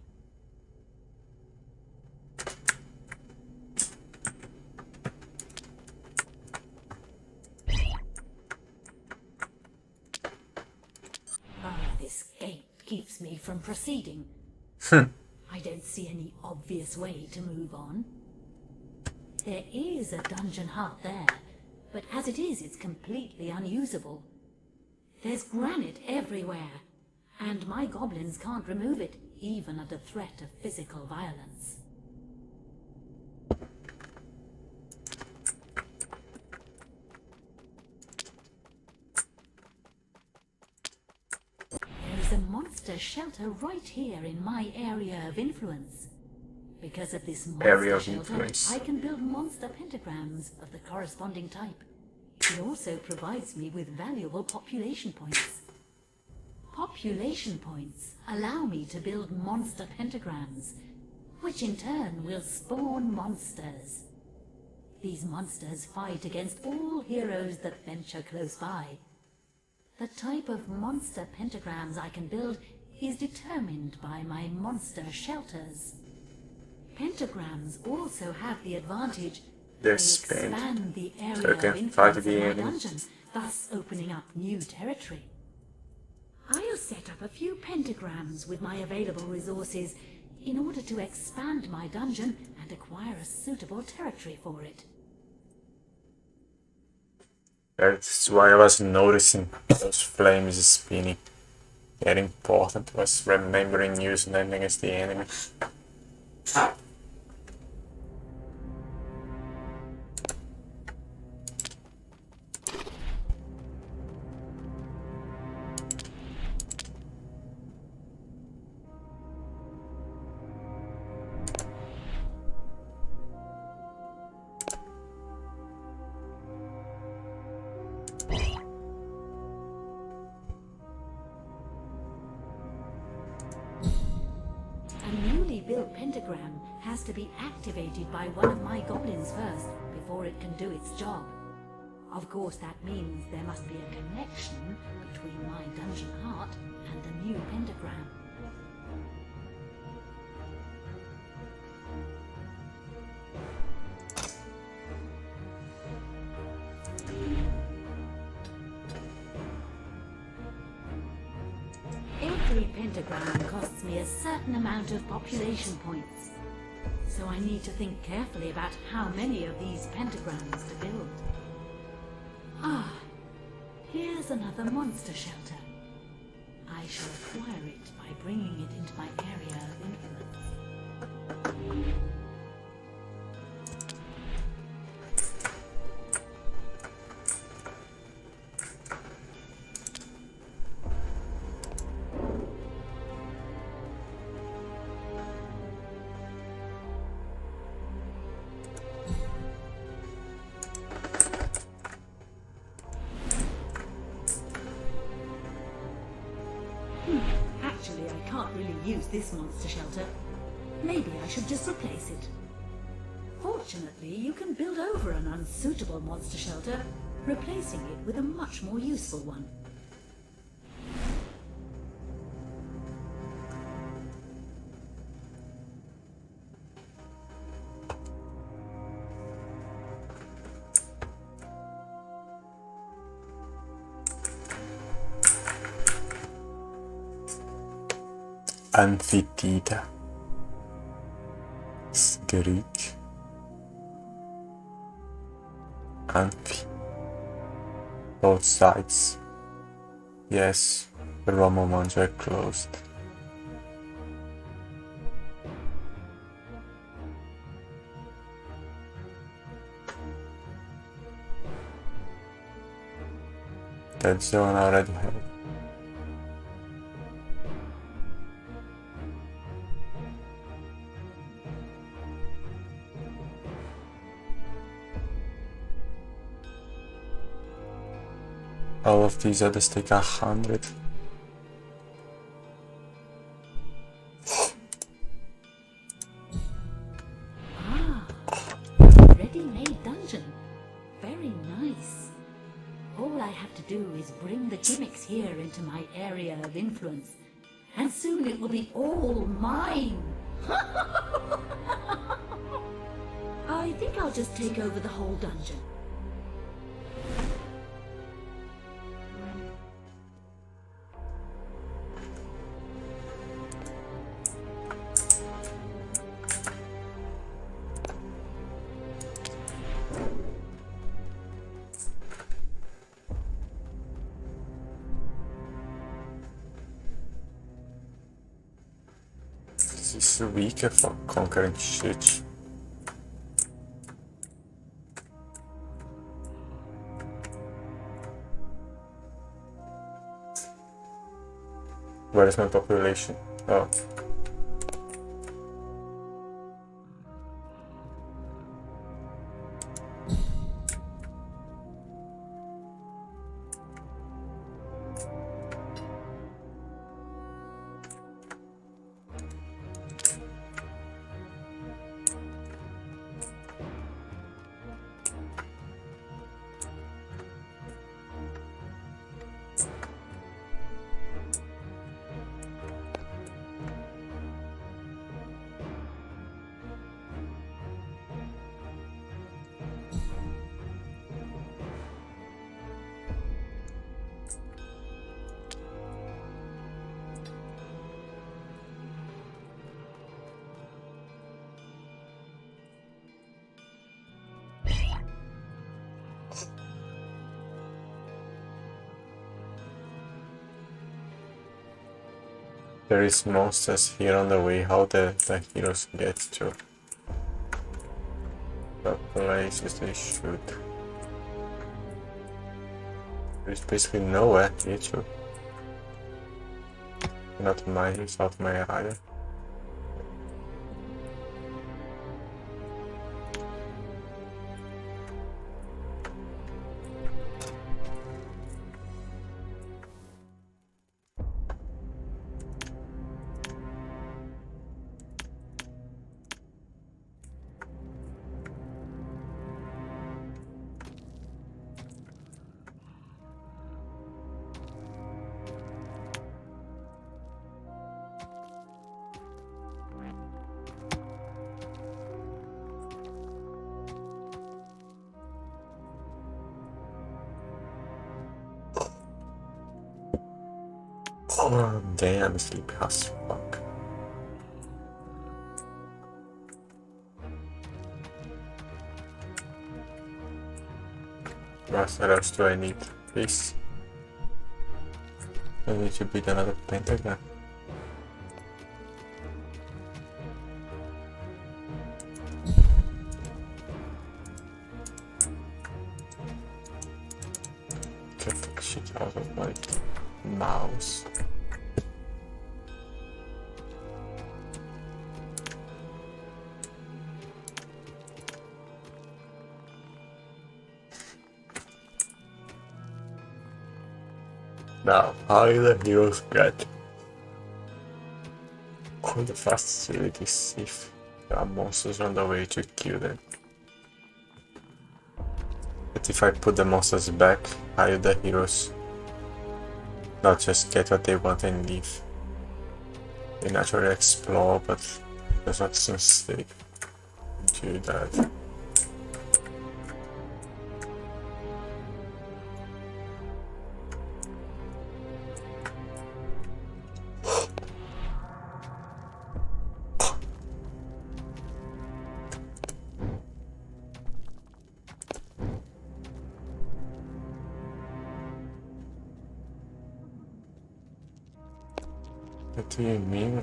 B: This gate keeps me from proceeding. I don't see any obvious way to move on. There is a dungeon heart there, but as it is, it's completely unusable. There's granite everywhere, and my goblins can't remove it, even under threat of physical violence. There's a monster shelter right here in my area of influence. Because of this
A: Area
B: monster
A: of
B: shelter,
A: influence.
B: I can build monster pentagrams of the corresponding type. It also provides me with valuable population points. Population points allow me to build monster pentagrams, which in turn will spawn monsters. These monsters fight against all heroes that venture close by. The type of monster pentagrams I can build is determined by my monster shelters. Pentagrams also have the advantage
A: They
B: they
A: expand,
B: expand the area
A: so you can
B: of
A: fight
B: influence of
A: the
B: my
A: enemies.
B: dungeons, thus opening up new territory. I'll set up a few pentagrams with my available resources in order to expand my dungeon and acquire a suitable territory for it.
A: That's why I was noticing those flames spinning. Very important was remembering using them against the enemy.
B: A newly built pentagram has to be activated by one of my goblins first before it can do its job. Of course, that means there must be a connection between my dungeon heart and the new pentagram. pentagram costs me a certain amount of population points. So I need to think carefully about how many of these pentagrams to build. Ah, here's another monster shelter. I shall acquire it by bringing it into my area of influence. Actually, I can't really use this monster shelter. Maybe I should just replace it. Fortunately, you can build over an unsuitable monster shelter, replacing it with a much more useful one.
A: Amphitheater. It's Greek. Amphi. Both sides. Yes, the Roman ones were closed. That zone already had. All of these others take 100.
B: Ah, ready-made dungeon. Very nice. All I have to do is bring the gimmicks here into my area of influence, and soon it will be all mine. I think I'll just take over the whole dungeon.
A: This is weaker for conquering shit. Where is my population? Oh. There is monsters here on the way. How the heroes get to the places they should. There's basically nowhere here to. Not mine, it's not my area. Oh, damn, sleepy as fuck. What else do I need? This. I need to beat another pentagon. Get the shit out of my mouse. Now, how do the heroes get all the facilities if there are monsters on the way to kill them? But if I put the monsters back, how do the heroes not just get what they want and leave? They naturally explore, but does not seem safe to do that. What do you mean?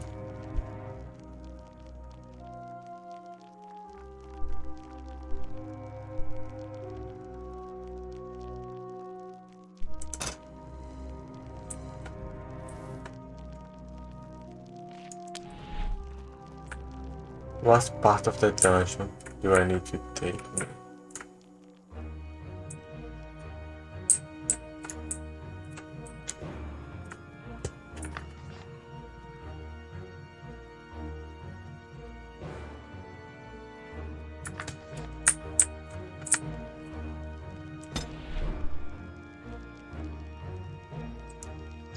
A: What part of the dungeon do I need to take me?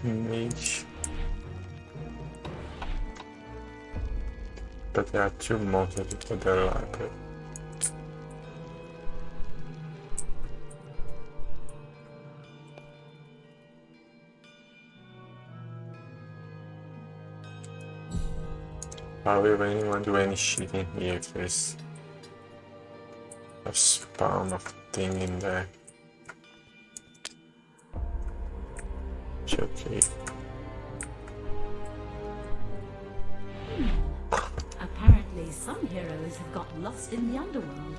A: Mage. But there are two monsters in the library. How will anyone do any shit in here if there's a spawn of thing in there? It's okay.
B: Apparently, some heroes have got lost in the underworld.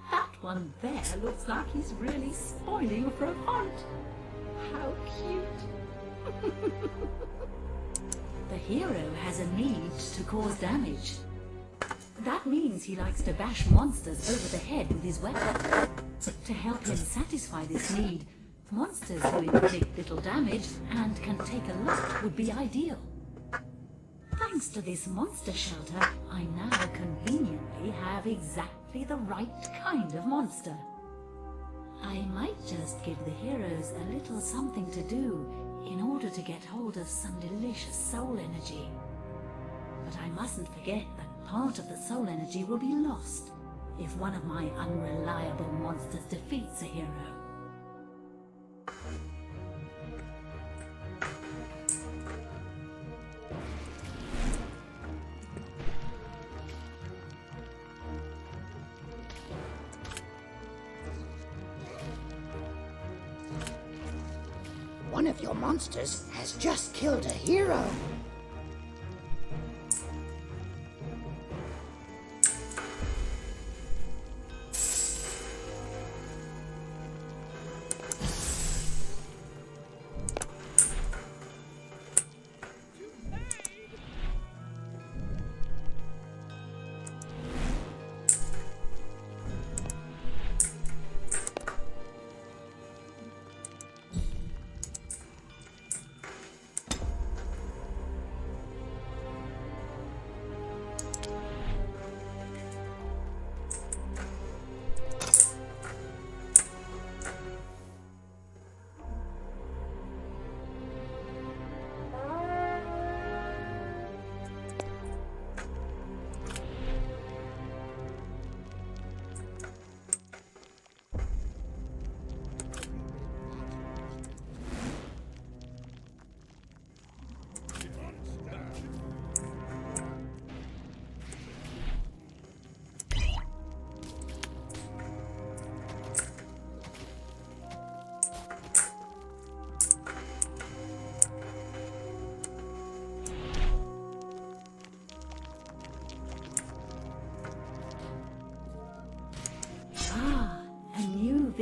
B: That one there looks like he's really spoiling for a fight. How cute. The hero has a need to cause damage. That means he likes to bash monsters over the head with his weapon. To help him satisfy this need, monsters who inflict little damage and can take a lot would be ideal. Thanks to this monster shelter, I now conveniently have exactly the right kind of monster. I might just give the heroes a little something to do in order to get hold of some delicious soul energy. But I mustn't forget that part of the soul energy will be lost if one of my unreliable monsters defeats a hero.
D: One of your monsters has just killed a hero.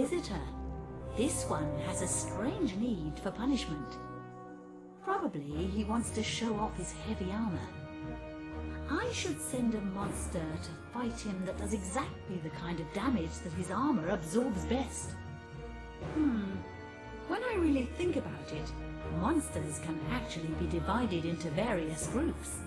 B: visitor. This one has a strange need for punishment. Probably he wants to show off his heavy armor. I should send a monster to fight him that does exactly the kind of damage that his armor absorbs best. When I really think about it, monsters can actually be divided into various groups.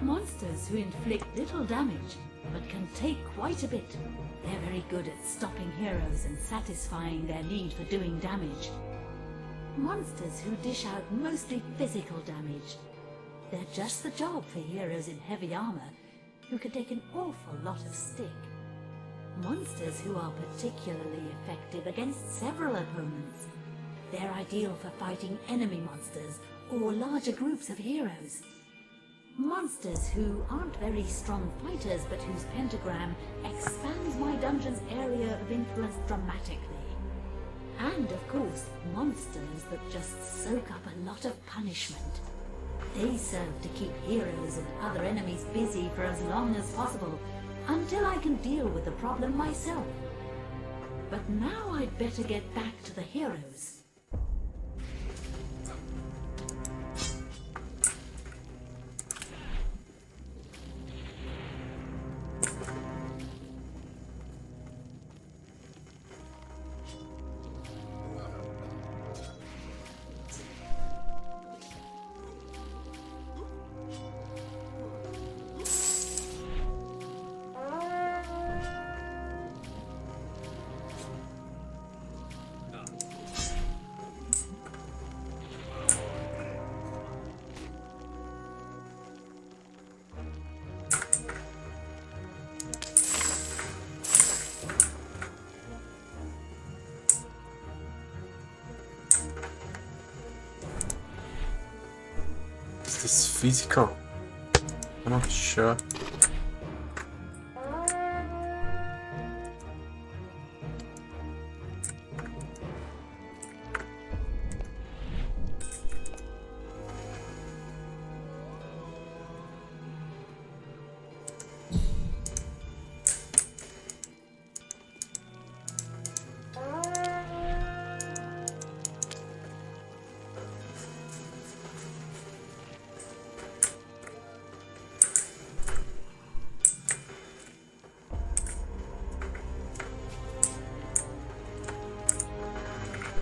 B: Monsters who inflict little damage, but can take quite a bit. They're very good at stopping heroes and satisfying their need for doing damage. Monsters who dish out mostly physical damage. They're just the job for heroes in heavy armor, who can take an awful lot of stick. Monsters who are particularly effective against several opponents. They're ideal for fighting enemy monsters or larger groups of heroes. Monsters who aren't very strong fighters but whose pentagram expands my dungeon's area of influence dramatically. And of course, monsters that just soak up a lot of punishment. They serve to keep heroes and other enemies busy for as long as possible, until I can deal with the problem myself. But now I'd better get back to the heroes.
A: Is this physical? I'm not sure.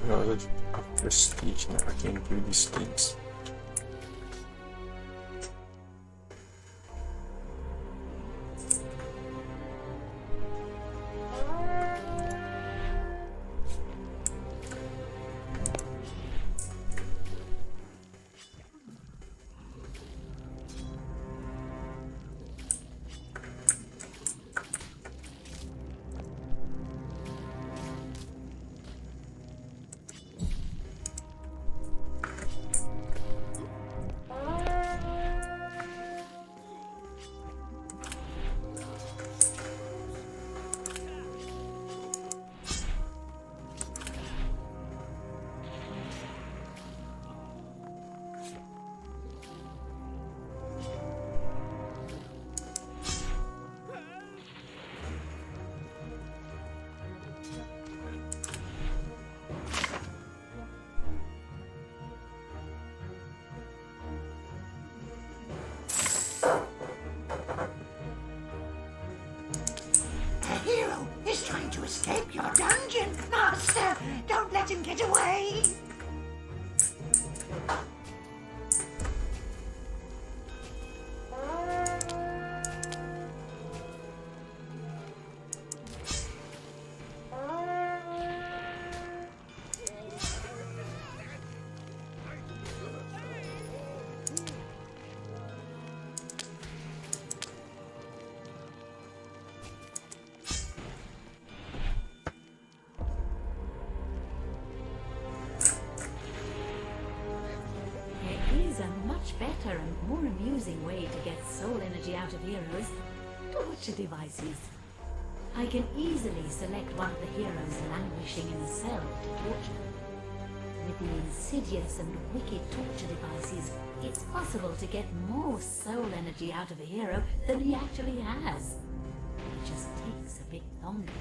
A: Knowledge of prestige. Now I can do these things.
D: The hero is trying to escape your dungeon, Master! Don't let him get away!
B: Better and more amusing way to get soul energy out of heroes: torture devices. I can easily select one of the heroes languishing in a cell to torture. With the insidious and wicked torture devices, it's possible to get more soul energy out of a hero than he actually has. It just takes a bit longer.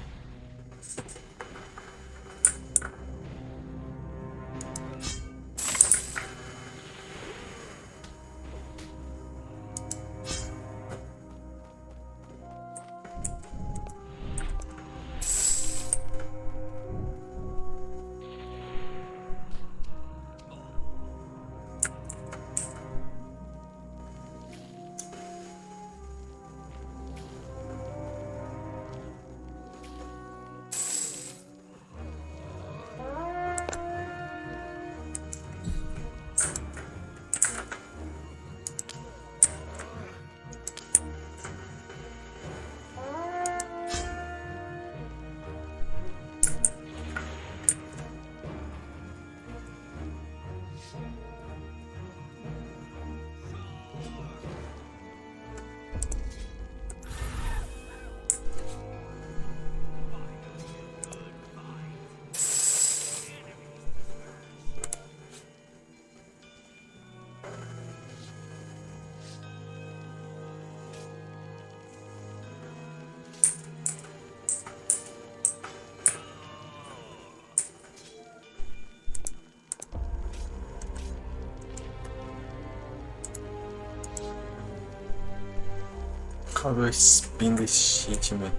A: How do I spin this shit, man?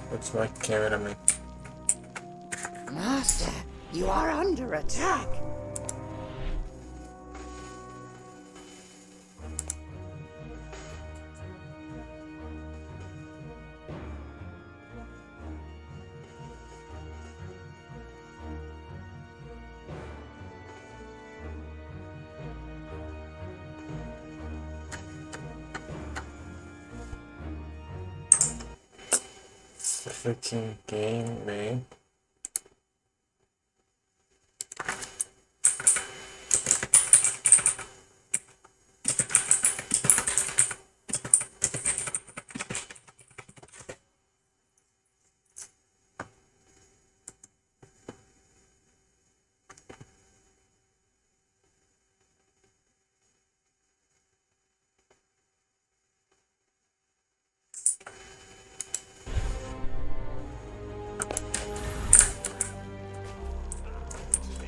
A: What's my cameraman?
D: Master, you are under attack.
A: Freaking game, man.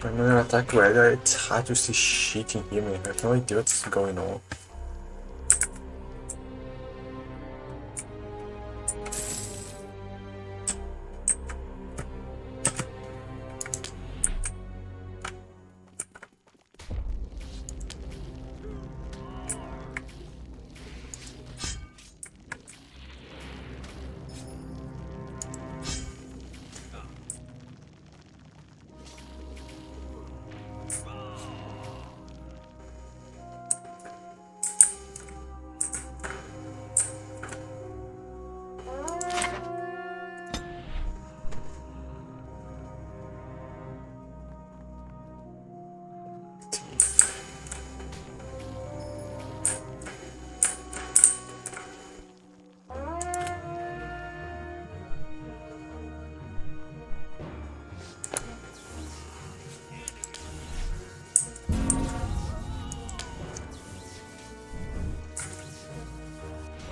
A: I'm gonna attack Redder. It's hard to see shit in here, man. I have no idea what's going on.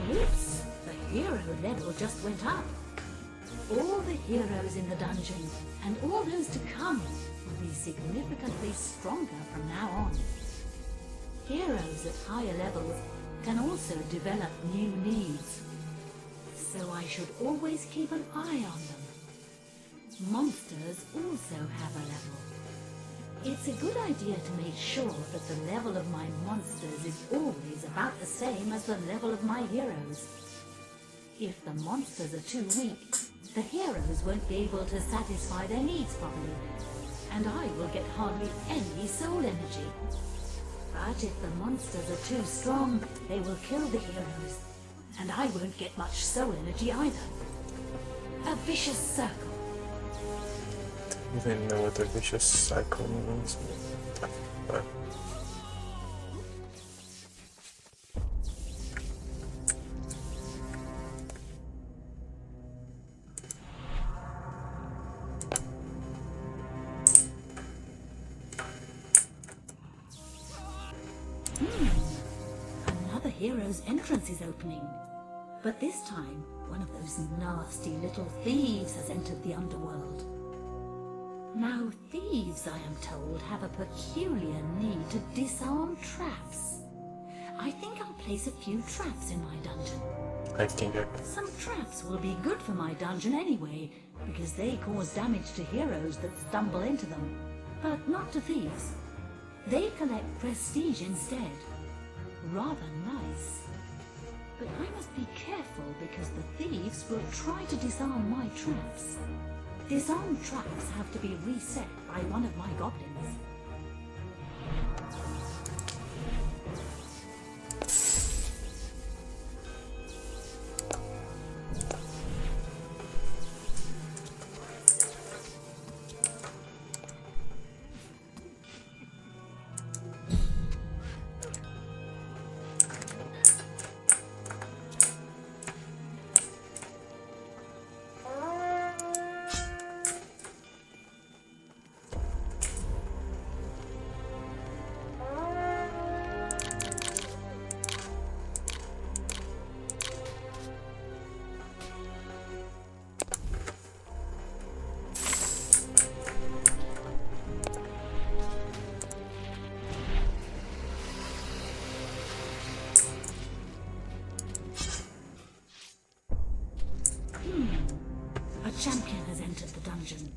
B: Oops, the hero level just went up. All the heroes in the dungeon, and all those to come, will be significantly stronger from now on. Heroes at higher levels can also develop new needs, so I should always keep an eye on them. Monsters also have a level. It's a good idea to make sure that the level of my monsters is always about the same as the level of my heroes. If the monsters are too weak, the heroes won't be able to satisfy their needs properly, and I will get hardly any soul energy. But if the monsters are too strong, they will kill the heroes, and I won't get much soul energy either. A vicious circle.
A: I don't even know what a vicious cycle means. But
B: Another hero's entrance is opening. But this time, one of those nasty little thieves has entered the underworld. Now, thieves, I am told, have a peculiar need to disarm traps. I think I'll place a few traps in my dungeon.
A: I think
B: Some traps will be good for my dungeon anyway, because they cause damage to heroes that stumble into them, but not to thieves. They collect prestige instead. Rather nice. But I must be careful because the thieves will try to disarm my traps. Disarmed traps have to be reset by one of my goblins. A champion has entered the dungeon.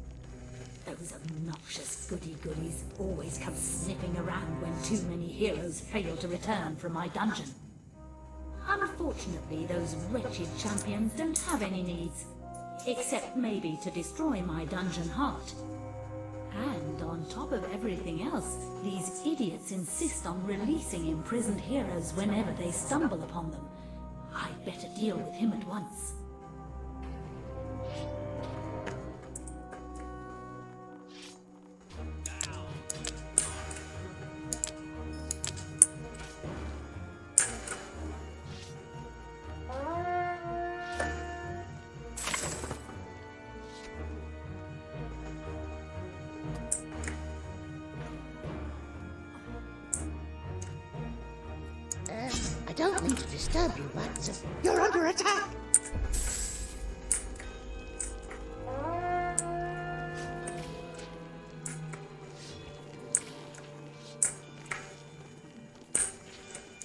B: Those obnoxious goody-goodies always come sniffing around when too many heroes fail to return from my dungeon. Unfortunately, those wretched champions don't have any needs, except maybe to destroy my dungeon heart. And on top of everything else, these idiots insist on releasing imprisoned heroes whenever they stumble upon them. I'd better deal with him at once.
D: I don't mean to disturb you, but you're under attack.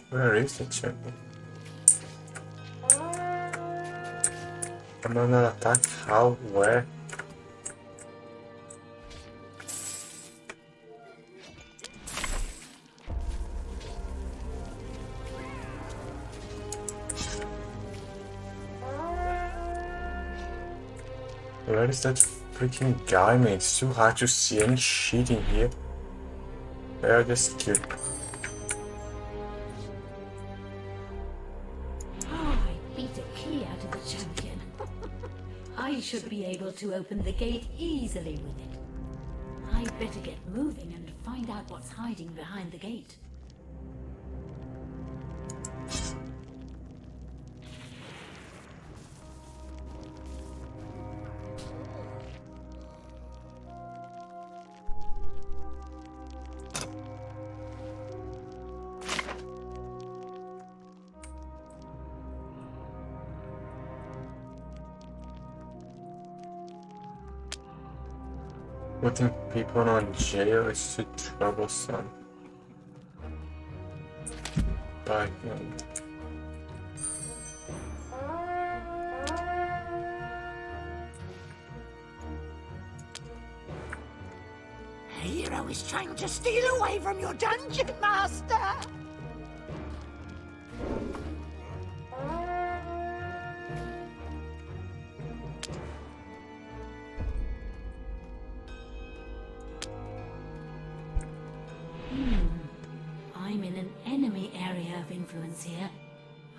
A: Where is the champion? I'm under attack. How? Where? Where is that freaking guy, man? It's too hard to see any shit in here. They're just cute.
B: I beat a key out of the champion. I should be able to open the gate easily with it. I'd better get moving and find out what's hiding behind the gate.
A: Putting people on jail is too troublesome. But
D: A hero is trying to steal away from your dungeon, Master.
B: I'm in an enemy area of influence here.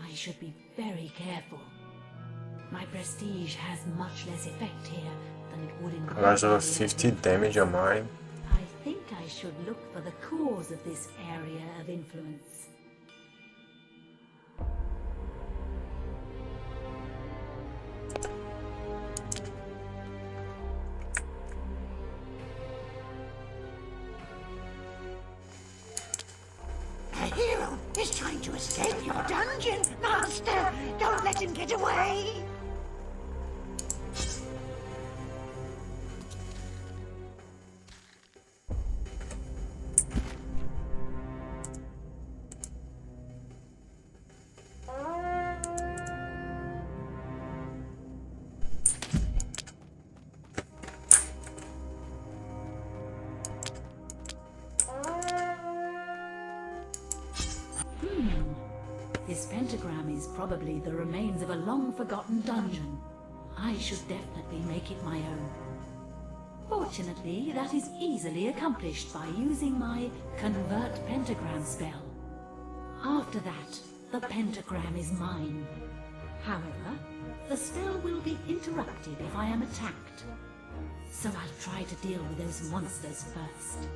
B: I should be very careful. My prestige has much less effect here than it would in the
A: that's over
B: other
A: 50
B: areas.
A: damage on mine.
B: I think I should look for the cause of this area of influence.
D: A hero is trying to escape your dungeon, Master. Don't let him get away.
B: This pentagram is probably the remains of a long-forgotten dungeon. I should definitely make it my own. Fortunately, that is easily accomplished by using my Convert Pentagram spell. After that, the pentagram is mine. However, the spell will be interrupted if I am attacked. So I'll try to deal with those monsters first.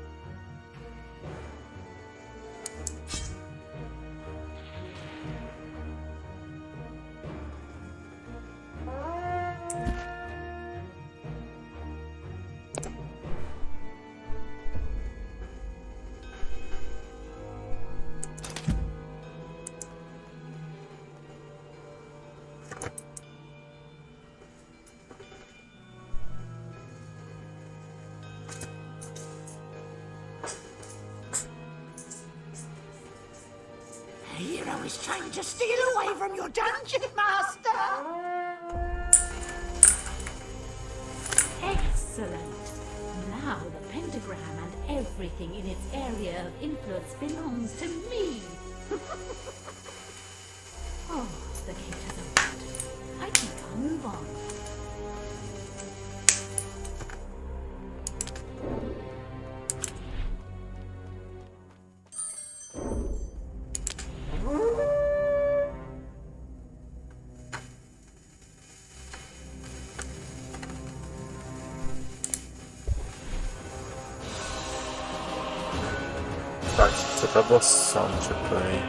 D: A hero is trying to steal away from your dungeon, Master.
B: Excellent. Now the pentagram and everything in its area of influence belongs to me. Oh, the gate has opened. I think I'll move on.
A: Tak, co to było song to play.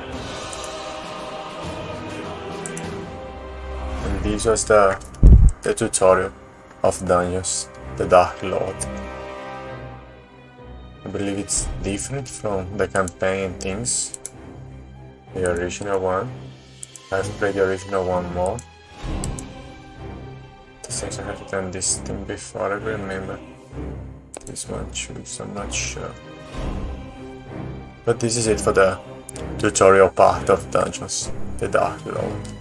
A: And this was the tutorial of Dungeons, the Dark Lord. I believe it's different from the campaign things, the original one. I have to play the original one more. It seems I have done this thing before, I remember. This one too, so I'm not sure. But this is it for the tutorial part of Dungeons, the Dark Lord.